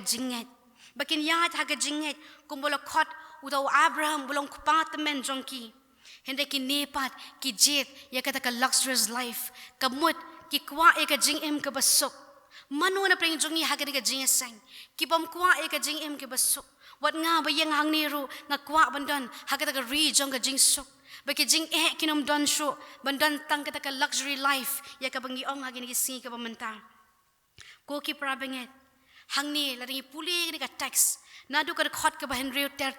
S6: jinget kumbola khot utaw Abraham bulong apartment jongki hende ki nepat ki jet ya kata ka luxurious life kamut ki kwa ka jingem ka basuk manu na preng jongi haga ka jingesang ki bam kwa ka jingem ka basuk wat nga ba yang hang niru na kwa bandan haga ka ri jong ka jingsuk baki jing kinom don shu bandan tang kata ka luxury life ya ka bangi ong hagin ki si ka pamenta ko ki prabenget hangni la ri puli ni ka tax nadu ka khot ka bahen riu ter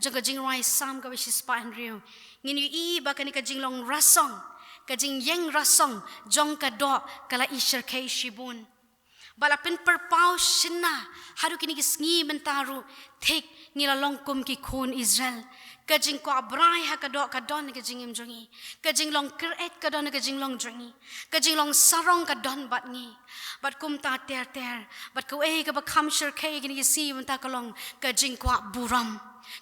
S6: jong ka jing rai sam ka bisis pa hen riu ngini I ba ka ni ka jing long rasong ka jing yeng rasong jong ka do kala isher kai shibun balapin perpau shina haru kini kisngi mentaru tek ngila longkum ki khon Israel kajing ko abrai ha kadok kadon kajing im jongi kajing long create kadon kajing long jongi kajing long sarong kadon bat ngi bat kum ta ter bat ko ka bakam shir ke kini si menta kalong kajing ko buram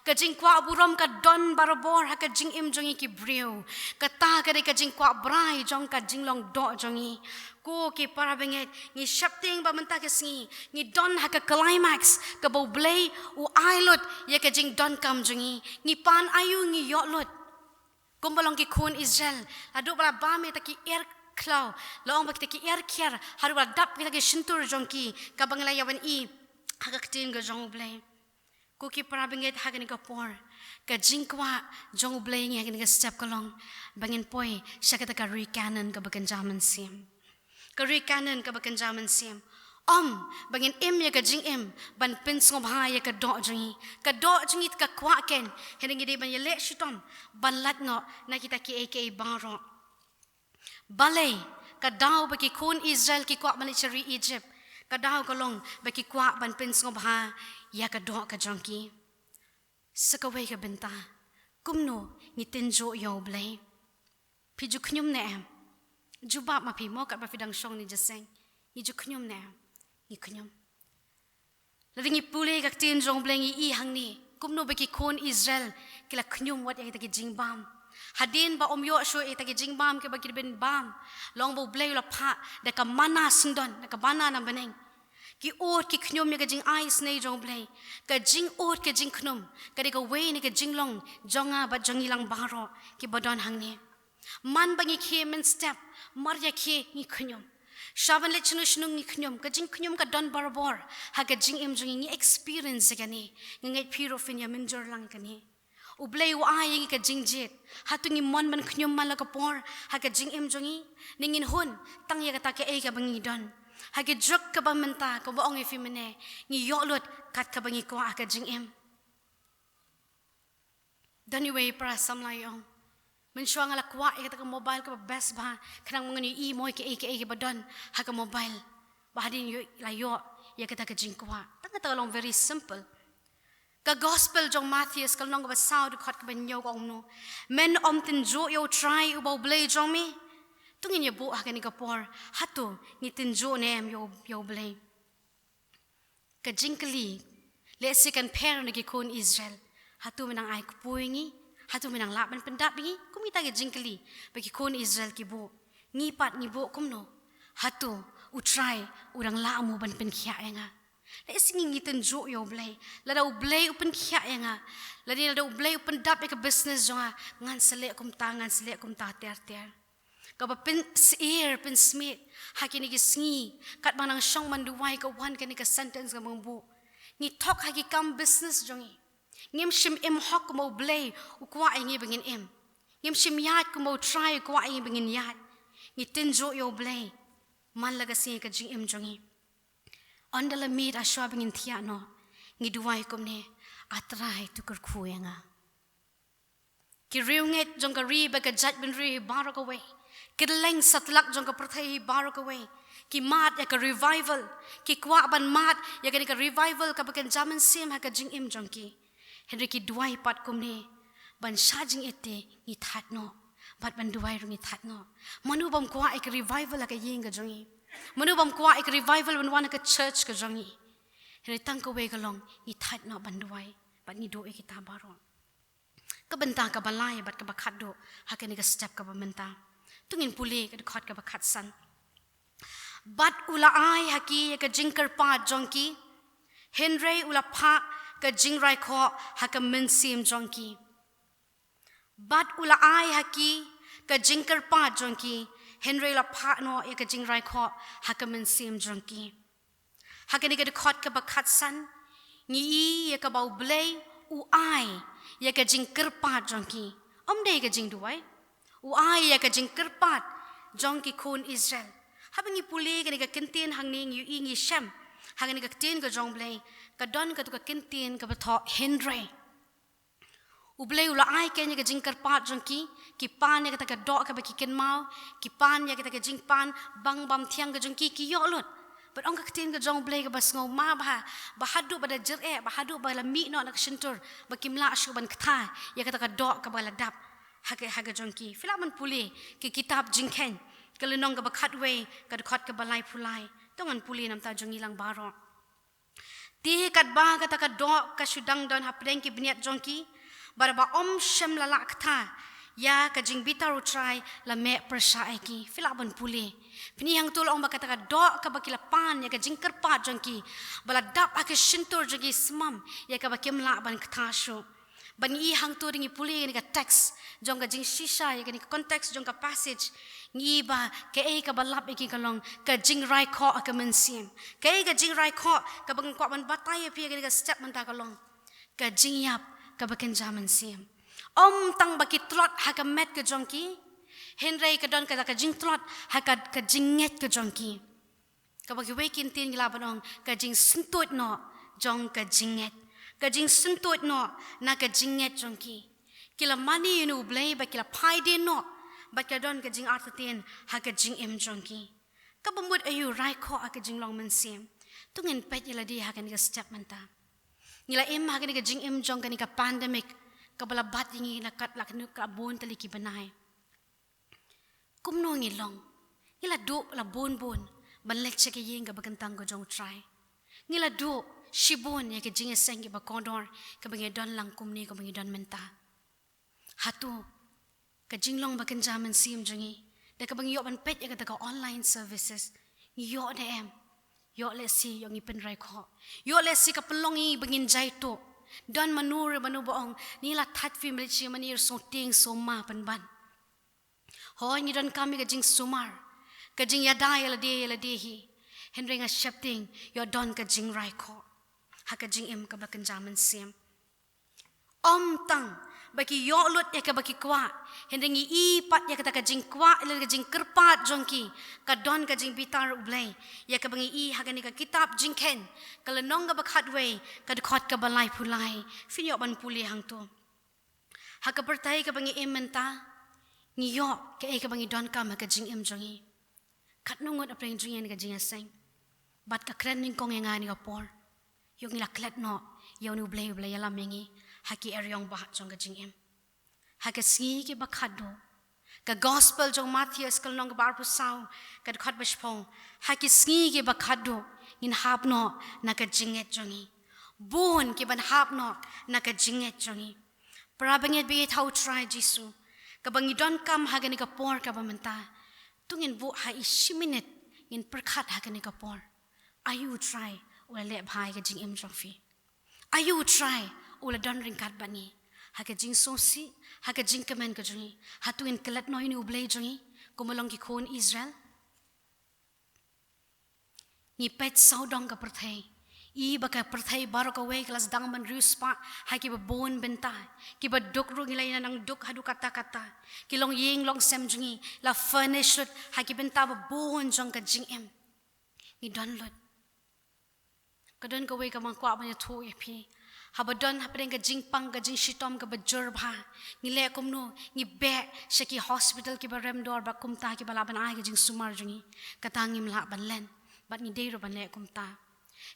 S6: kajing kwa buram ka don barabor ha kajing im jongi ki breu kata ka de kajing kwa brai jong kajing long do jongi ko ki para benget ni shapting ba menta ke singi ni don ha ka climax ka bo blay u ailot ya kajing don kam jongi ni pan ayu ni yotlot kumbalong ki khun Israel adu bala ba me ta ki air cloud long bak ta ki air kiar haru ba dap ki ta ki shintur jongki ka bangla yawan i ha ka tin ga jong blay Kuki para benget hagen ka por ka jingkwa jong blaying hagen ka step kalong bangin poi syakata ka rikanan ka bakan jaman sim ka rikanan ka bakan jaman sim bangin ya ka jing ban pin ngob ha ya ka do jingi ka kwa ken heding ide ban yele shitom ban lat no na kita ki aka baro balay ka daw ba ki kun Israel ki kwa man chari Egypt ka daw kalong ba ki kwa ban pin ngob ha ya ka do ka jongki sakaway ka benta kumno ni tenjo yo blay piju knyum ne am juba ma pi mo ka ba fidang shong ni jaseng ni ju knyum ne am ni knyum lading ipule ka tin jong blay i hang ni kumno ba ki kon Israel kila knyum wat ya ta ki jingbam hadin ba yo sho ta ki jingbam ke ba ki ben bam long bo blay la pha da ka mana sundon da ka bana na baneng ki or ki knyum ya ka jing ice nei jong blay ka jing or ka jing khnum ka de ka we ni ka jing long jonga ba jongi lang baro ki bodon hang ni man bangi khe men step mar ya khe ni knyum shaban le chnu shnung ni knyum ka jing knyum ka don barbor ha ka jing em jongi ni experience ka ni ngai phiro fin ya men jor lang ka ni u blay wa ai ka jing jet hatungi mon ban knyum mal ka por ha ka jing em jongi ningin hun tang ya ka ta ka e ka bangi don hagi druk ka ba menta ka ba ong ifimene ni yolot kat ka bangi ko aka jing em dani way para samlay ong men shwa ngala kwa e ka mobile ka best ba kanang mga ni i moy ke aka ba don ha ka mobile ba hadin yo la yo ya ka ta ka jing kwa tanga ta long very simple ka gospel jong Matthew ka long ba sound khat ka ban yo ko no men tin jo yo try u ba blay jong mi tungin ya bu akan ka por hatu ni tinjo nem yo blay ka jingkali le sikan per ni kon Israel hatu menang ai kupuingi hatu menang laban pendap ni kumita ka jingkali bagi kon Israel ki bu ngipat ni bu kumno hatu u try urang la mu ban pen khia nga le singi ni tinjo yo blay la da blay upen khia nga la ni da blay upen dap ka business jonga ngan sele kum ta ter kaba pin ear pin smith hakini ki sngi kat manang shong manduwai ka wan kani ka sentence ka mangbu ni thok hagi kam business jongi ngim shim im hok mo blay u kwa ngi bangin im ngim shim yat ko mo try kwa ngi bangin yat ni tinjo yo blay man laga si ka jing im jongi ondala meet a shwa bangin thia no ngi duwai kom ne atrai tu kur khuenga ki riunget jong ka ri ba ka jat bin ri barak away Kidleng satlak jong ka prathai barak away ki mat ya ka revival ki kwa ban mat ya ka revival ka bakan jaman sim ha ka jing im jong ki henry ki duai pat kumne ban shajing ete ni that no bat ban duai rungi that no manu bam kwa ek revival ka yeng ka jongi manu bam kwa ek revival ban wana ka church ka jongi henry tang ka we ka long ni that no ban duai bat ni do e kita baro ka benta ka balai bat ka bakhat do ha ka ni ka step ka bamenta tungin puli ka khot ka bakhat san bat ula ai haki ka jingkar pa jongki henry ula pha ka jingrai kho ha ka minsim jongki bat ula ai haki ka jingkar pa jongki henry ula pha no ka jingrai kho ha ka minsim jongki ha ka ni ka khot ka bakhat san ni ka bau blay u ai ya ka jingkar pa jongki omde ka jing duai u ai ya ka jingkar pat jongki khun Israel habangi puli ka ni ka kintin hangning yu ingi shem hangani ka tin ka jong blay ka don ka tu ka kintin ka batho Henry u blay ula ai ka ni ka jingkar pat jongki ki pan ya ka do ka ba ki ken mau ki pan ya ka jing pan bang bam thiang ka jongki ki yo lot but ong ka tin ka jong blay ka bas ngau ma ba hadu ba da jer ba hadu ba la mi no nak shintur ba kimla shu ban kta ya kata ka dok ka ba la dap haga jong ki filaman puli ki kitab jingken ka lenong ka ba khatwe ka khat ka balai pulai tongan puli nam ta jong ilang baro ti kat ba kata ka dok ka shudang don hapdeng ki bniat jong ki baraba om shem la la kta ya ka jing bitaru try la me persha ki filaban puli pini hang tul ong ba kata ka dok ka ba kilapan ya ka jing kerpat jong ki bala dap ak shintur jong ki smam ya ka ba kimla ban kta shu ban i hang tu ringi puli ni ka text jong ka jing shisha ya ka ni context jong ka passage ngi ba ke e ka balap iki kalong ka jing rai kho ka mensim ke e ka jing rai kho ka bang kwa ban batai pi ka step man ta kalong ka jing yap ka ba ken jaman sim om tang ba ki trot ha ka met ka jong ki henrei ka don ka jing trot ha ka jing nget ka jong ki ka ba ki wekin tin gila banong ka jing sentut no jong ka jing nget ka jing sentut no na ka jing nget jong ki kila mani nu blay ba kila pai din no ba ka don ka jing artatin ha ka jing em jong ki ka bamut ayu rai kho ka jing long men sim tungin pet ila di ha ka ni ka step manta nila em ha ka ni ka jing em jong ka ni ka pandemic ka balabat ingi nakat lak nu ka bon tali ki banai kumno ngi long ngila do la bon ban lek che ke yeng ka bagantang go jong try ngila do shibon ya ke jing seng ki ba kondor ka bangi don lang kumni ka bangi don menta hatu ka jing long bakan jaman sim jingi da ka bangi yo ban pet ya ka ta online services yo de em yo le si yo ngi pen rai kho yo le si ka pelongi bangin jai to don manur manu boong nila that family chi manir so ting so ma pan ban ho ni don kami ka jing sumar ka jing yada ya la de hi henry nga shapting yo don ka jing rai kho ha ka jing em ka bakan jaman sim om tang baki yo lut ya ka baki kwa henry ngi i pat ya ka jing kwa la ka jing kerpat jongki ka don ka jing bitar ublay ya ka bangi i ha ka ni ka kitab jing ken ka lenong ka bakhat we ka khot ka balai pulai finyo ban puli hang to ha ka pertai ka bangi em menta ngi yo ka e ka bangi don ka ma ka jing em jongi khat nungot apreng jing en ka jing aseng bat ka kren ning kong nga ni ka por yo ngi la klet no yo nu blay ya la mengi haki eryong bah jong ka jing em haka singi ki bakhado ka gospel jong Matthias kal nong bar pusau ka khat bashpong haki singi ki bakhado in hapno na ka jinget jongi bon ki ban hapno na ka jinget jongi prabanget bi thau try jisu ka bangi don kam haga ni ka por ka bamenta tungin bu ha ishiminit in perkhat haga ni ka por ayu try ula le bhai ka jing em jong fi ayu try ula don ringkat bani haka jing sosi haka jing kemen ka jongi hatu in kelat no ini ublay jongi kumalong ki khon Israel ni pet saudong ka perthai i baka perthai baro ka we kelas dang man ruspa haki ba bon benta ki ba duk ru ngilay na nang duk hadu kata kilong ying long sem jongi la furnish haki benta ba bon jong ka jing em ni don lot kadon ka we ka mang kwa ba ya thu pi habadon hapeng ka jingpang ka jing shitom ka bajur bha ngile kumno ngi be shaki hospital ki barem dor ba kumta ki balaban ai ka jing sumar jungi katangim la banlen bat ni dei ro ban le kumta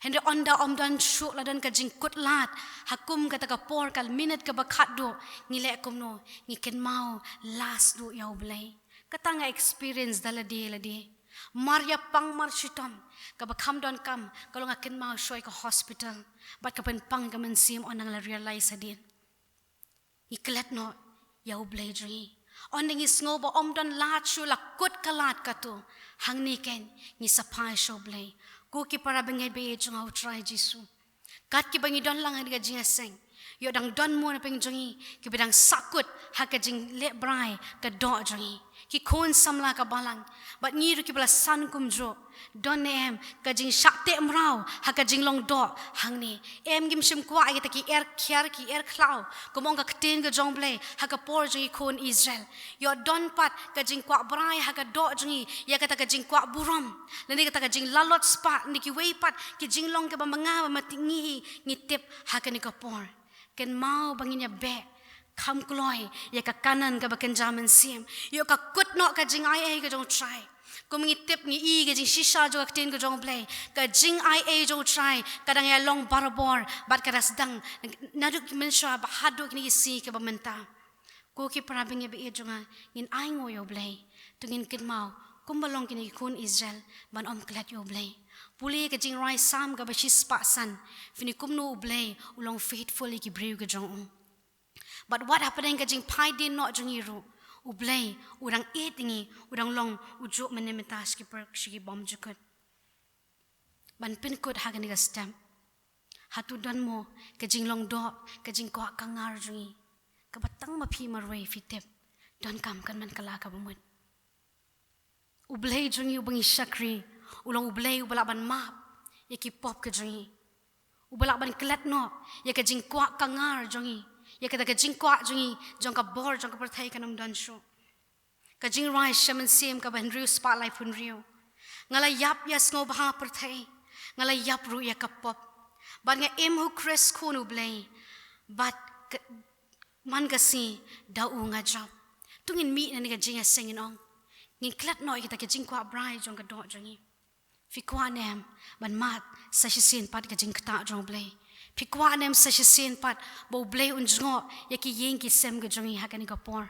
S6: hende onda omdan shu la don ka jing kutlat hakum ka ta ka por kal minute ka bakhat do ngile kumno ngi ken mau last do yaw blai katanga experience dalade Maria pang mar shitom ka bakham don kam kalonga ken mau shoy ka hospital bat ka pen pang ka men sim onang la realize adin iklet no yaw blai dri oning is ngo ba om don lat shu la kut kalat ka to hang ni ken ni sapai show blai ko ki para bangay be chung au try jisu kat ki bangi don lang ga jinga seng yo dang don mo na peng jongi ki bidang sakut ha ka jing le brai ka do jongi ki kon samla ka balang bat ngi ru ki bala san kum jo don em ka jing shakte mrau ha ka jing long do hang ni em gim shim kwa ai ta ki khyar ki khlau komong ka kten ga jong ble ha ka por jongi kon Israel yo don pat ka jing kwa brai ha ka do jongi ya ka ta ka jing kwa buram leni ka ta ka jing lalot spa ni ki wei pat ki jing long ka ba manga ba matingi ngi tip ha ka ni ka por ken mau bangin ya be Kam kloy ya ka kanan ka bakan jaman sim yo ka kut no ka jing ai ka jong try ko ngi tip ngi i ka jing shisha jo ka tin ka jong play ka jing ai jo try kadang ya long barbor bat ka rasdang naduk men sha ba haduk ni si ka ba menta ko ki parabing be jonga ngin ai ngo yo play tungin kit mau kumbalong kini kun Israel ban om klat yo play puli ka jing rai sam ka ba shis pa san fini kumno play ulong faithfully ki brew ka jong but what happening ka jing pai din not jong iru ublay urang etingi urang long ujuk menemetas ki per shigi bom jukut ban pin kut hagan ga stamp hatu dan mo ka jing long do ka jing ko kangar jungi ka batang mapi marway fitep don kam kan man kala ka bumut ublay jungi ubangi shakri ulang ublay ubala ban map yaki pop ka jungi ubala ban klat no yaka jing ko kangar jungi ya kata ka jing kwa jungi jong ka bor jong ka perthai kanam dan sho ka jing rai shaman sim ka ban riu spotlight pun riu ngala yap yas ngo bah perthai ngala yap ru ya ka pop ban nga em hu chris kunu blay but man ka si da u nga job tungin mi na nga jing a singin ong ngin klat no kita ka jing kwa brai jong ka do jungi fi kwa nem ban mat sa sin pat ka jing kta jong blay Pikwa nem sa sin pat bo blay unjngo yaki yeng ki sem ga jongi hakani ka por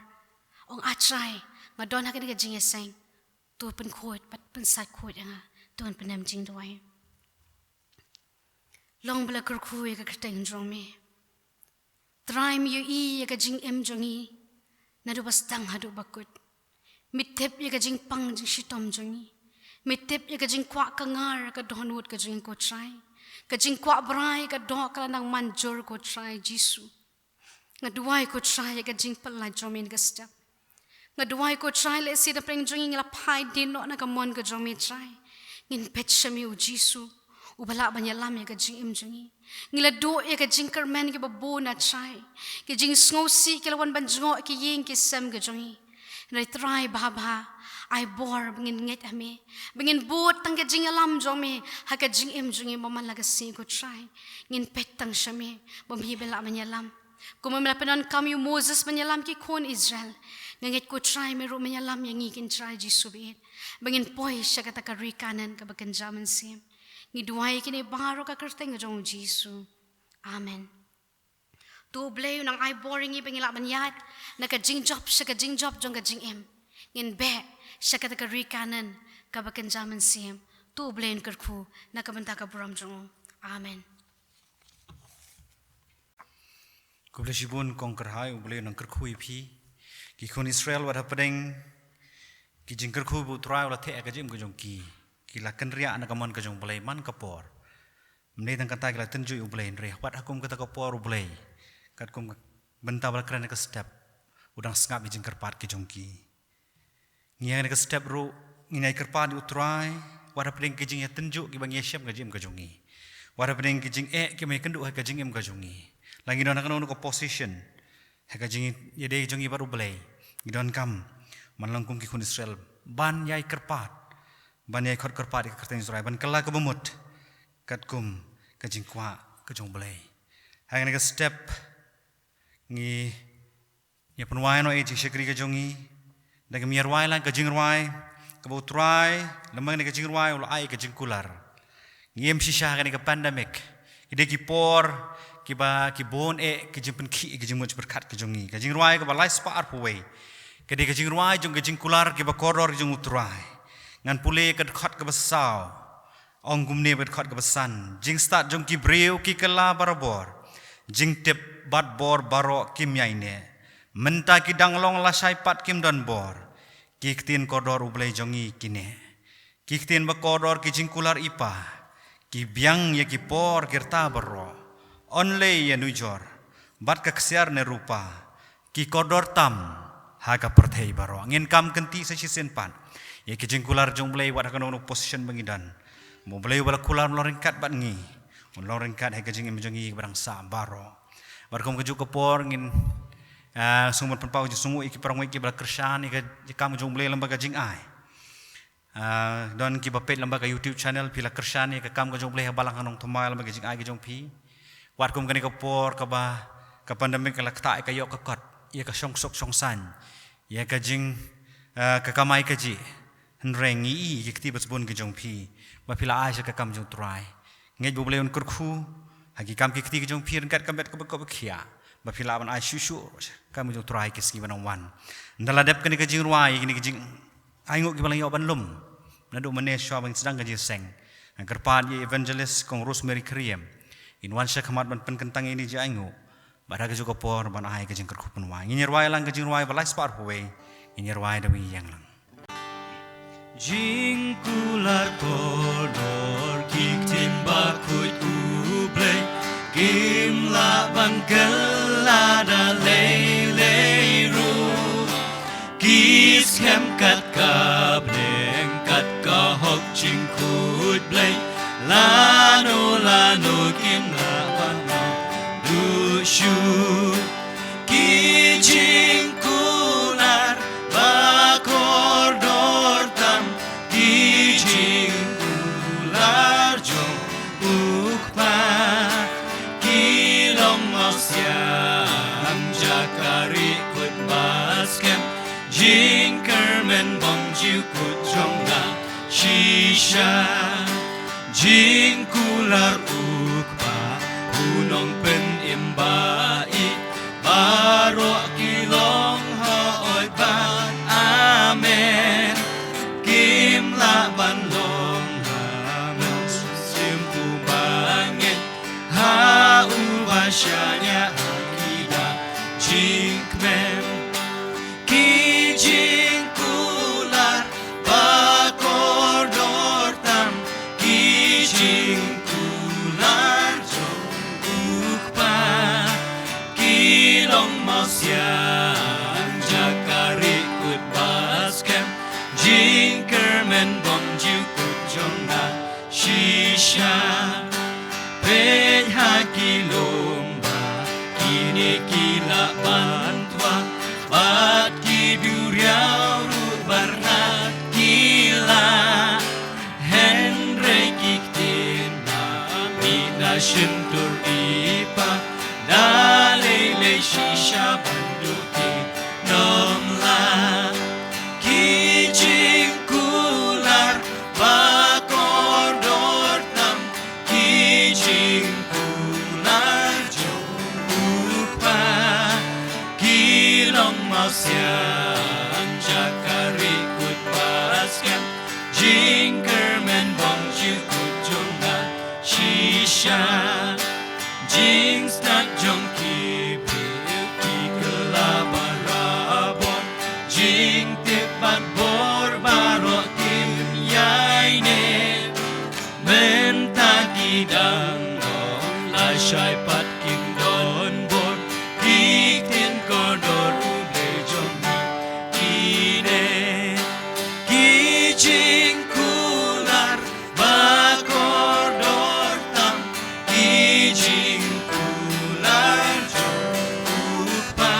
S6: ong atrai nga don hakani ka jing seng tu pen khot pat pen sat khot nga tu pen nem jing doi long bla kur khu ka krteng jome trai mi yi ka jing em jongi na du bas tang hadu bakut mitep ka jing pang jing shitom jongi mitep ka jing kwa kangar ka donut ka jing ko trai ka jing kwa brai ka do ka nang manjor ko try jisu nga duai ko try ka jing palai jomin ka step nga duai ko try le si da preng jing la pai din no na ka mon ka jomi try ngin pet shami u jisu u bala banya lam ya ka jing im jingi ngila do ya ka jing kermen ki babu na try ki jing sngo si ki lawan ban jingo ki yeng ki sem ka jingi na try ba I bor bingin nget ame bingin bot tang ka jing alam jomi ha ka jing im jingi mama laga si ko try ngin pet tang shame bom hi bela manyalam kumamla penon kam yu Moses manyalam ki kon Israel nget ko try me ro manyalam yang ikin try jisu bit bingin poi sya kata ka rikanan ka bakan jaman sim ngi duai kini baro ka kerteng jong jisu amen tu blay nang I boring i bingila manyat na ka jing job sya ka jing job jong ka jing im ngin be sya kata ka rikanan ka bakan jaman sim tu blay kerku na ka benta ka buram jong amen
S2: Kubla shibun kongker hai ubले nang kerkhui phi ki kon Israel wada pedeng ki jing kerkhu bu trai wala the ka jim ko jong ki la kan ria na kamon ka jong blai man kapor mne tang kata la tenju ubले re wat akum kata kapor ubले kat kum benta bal kran ka step udang sngap jing kerpat ki jong ki ngiang ka step ru nginai kerpat u trai wada pedeng ki jing ya tenju ki bang yesham ka jim ka jongi wada pedeng ki jing ki me kendu ka jing em ka jongi lagi don akan ko position haka jingi yede jongi baru belai gidon kam manlangkum ki kun Israel ban yai kerpat ban yai khot kerpat ka kerten Israel ban kala ka bumut katkum ka jingkwa ka jong belai hanga ka step ngi ya penwai no e jikri ka jongi daga mierwai la ka jingrwai ka butrai lemang ni ka jingrwai ul ai ka jingkular ngiem shisha ka ni ka pandemic ide ki por kiba kibon ki jimpen ki jimut berkat ke jongi ka jingrwai ka balai spa ar puwe ka de ka jingrwai jong ka jingkular ki ba koror jong utrai ngan pule ka khat ka basau ong gumne bet khat ka basan jing start jong ki breu ki kala barabor jing tip bat bor baro kim yaine menta ki danglong la sai pat kim don bor ki ktin kodor ublei jongi kine ki ktin ba kodor ki jingkular ipa ki biang ye ki por gerta baro only ya nujor bat ka ksiar ne rupa ki kodor tam ha ka perthei baro ngin kam kenti sa sisen pan ye ki jingkular jong blei wat ka no position bangidan mo blei wala kular loring kat bat ngi loring kat ha ka jing jongi barang sa baro bar kom ka ju ka por ngin sumut pen pau ju sungu iki parang iki bal kersan iki kam jong blei lembaga jing ai don ki bapet lembaga YouTube channel pila kersan ka kam ka jong blei balang hanong thomai lembaga jing ai ki jong pi wat kum kani ka por ka ba ka pandemic ka lakta ka yok ka kot ia ka syong sok syong san ia ka jing ka kamai ka ji rengi ikti basbon ke jong phi ba phila ai ka kam jong trai ngai bu bleon kur khu hagi kam ki kti ke jong phi kat kam bet ka ba khia ba phila ban ai shu kam jong trai ke ski ban wan ndala dep kan ke jing ruai ni ke jing ai ngok ki balang yo ban lum na do mane shwa bang sedang ke jing seng kerpat ye evangelist kong Rosemary Kriem in wan syak hamat ban pen kentang ini je ai ngok ba da ke juga por ban ai ke jing kur khu pan wai nyer wai lang ke jing ruai ba lai spar huwe nyer wai da wi yang lang
S3: Jingkular kodor kik timba kuit uble Kim la bangkelada lei ru Kis kem kat kabneng kat kahok jingkut blei Lano kim la bangno du shu Ki jingkular bakor dor tam Ki jingkular jong ukpa Ki long masyam jakari kut baskem Jingkermen bong jiu kut jong na shisha Jingkular ukpa hunong pen imbai Baro kilong haoy ban amen Kim la ban long hamen Simpu bangin ha ubasyanya akida jingkmen Ki jingkular bakor dortam Ki jingkular jong ukpa Kilong masyam jakari kut baskem Jingkermen bom jiu kut jong na shisha Pej haki lomba Kini kila bantwa Bat ki duriau rut barnat kila Henry kiktin na Mina shentur ipa Dalele shisha bandutin nomla Ki jingkular bakor dortam Ki jingkular jumpa Kilong masyam jakari kut baskem Jingkermen bong jiu kut jongna shisha Jing snak jong ki kelabarabon Jing tipat bor baro tim yaine Mentagi dang dong la syai pat kim don bor Dik tin kodor uble jong ine Ki jing kular bakor dortam Ki jing kular jong ukpa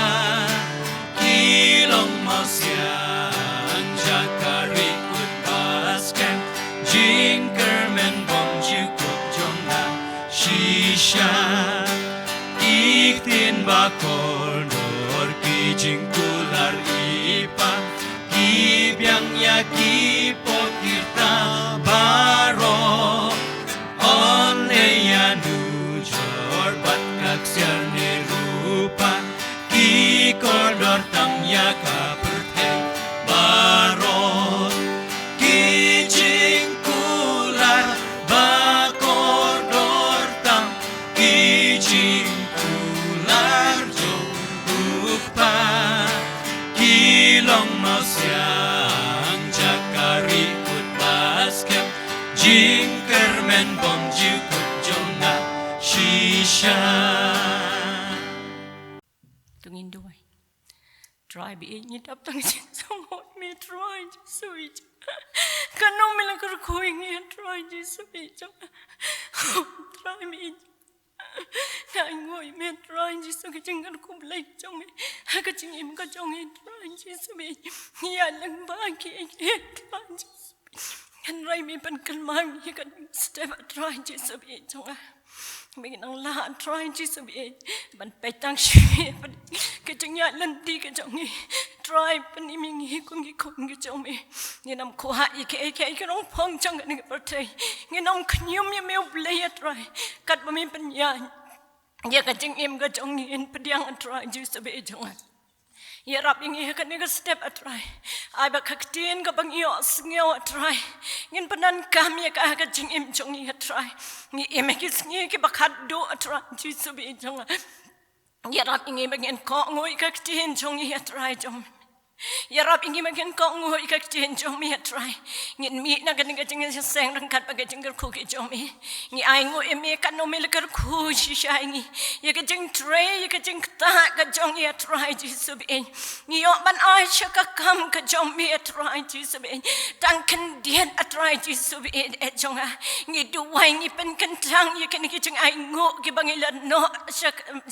S3: Kilong masyam jakari kut baskem Jingkermen bom jiu kut jong na shisha Iktin bakor dor ki jingkular ipa Ki biang ya ki potirta baro On ya nu jor bat kaksiar ne rupa Ki kordor tam ya ka perteng baro Ki jingkular bakor dor tam Ki jingkular jong ukpa Kilong masyam jakari kut baskem Jingkermen bom jiu kut jong na shisha
S7: Tungin duai. Try bi ni tap tang sin song hot me try sweet. Kanu me la kur going in try sweet. Try me. Nai ngoi me try so ke jing kan kum lai chong me. Ha ka jing im ka chong in try sweet. Ya lang ba ki try kan rai me pan kan mai ye kan step try sweet chong. Mình đang là try chỉ sự bị bạn phải tăng suy cái chứng ya lendi ke jongi try pani mingi kungi kungi jomi ni nam ko ha ke rong phong chang ni pertai ni nam khnyum ye me blay try kat ba mi panya ya ka jing im ga jongi in pediang try ju sabe jonga ya rap ingi ka ni ga step try ai ba khaktin ka bang yo sngyo try ngin panan kam ya ka jing im jongi try ni em ki sngi ki ba khat do try ju sabe jonga ya rap ingi bagen ko ngoi ka tin jongi try jom ya rap ingi bagen ko ngoi ka tin jongi try ngin mi na ka ni ga jing seng rang kat ba ga jing ku ki jomi ni ai ngoi em ka no mel ka ku shi shai ni ya ka jing tray ya ka jing ta ka jongi try ji sub en ni yo ban ai sha ka kam ka jomi try ji sub en tang kan dien try ji sub en e jonga ni du wai ni pen kan tang ya ka ni ki jing ai ngo ki bangila no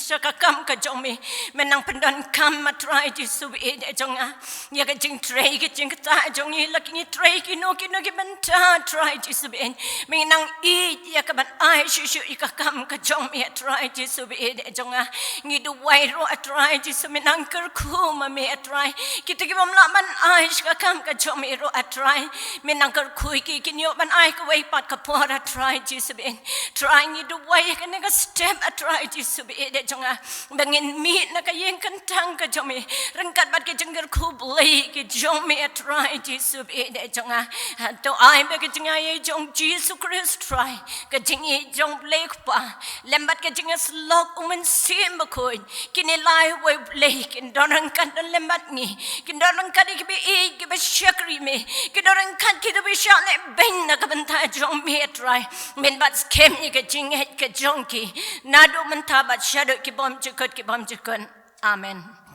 S7: sha ka kam ka jomi menang pendan kam ma try ji sub en e jonga ya ka jing tray ka jing ta jongi la ki ni tray ki no ki benta try ji sub en menang i ya ka ban ai shu shu i ka kam ka jomi try ji sub en e jonga ni du wai ro try ji sub menang ker ku ma me try kita ki bam la ban ai ka kam ka jomi ro try menang ker ku ki ni ban ai ka wai pat ka por try ji sub en try ni du wai ka ne ka step try ji sub en e jonga bangin mi na ka yen kan tang ka jomi rangkat bat ke jengger ku blai ke jomi try ji sub en e jonga to ai be ke jinga ye jong Jesus Christ try ka jingi jong blai pa lembat ke jinga slok umen sim ba ko kini lai wai blai kin dorang kan lembat ni kin dorang kan ki be e ki be shakri me kin dorang kan ki be shak le ben na ka banta jong me try men bat skem ni ke jinga ke jong ki na do man ta bat shadow ki bom chukot amen.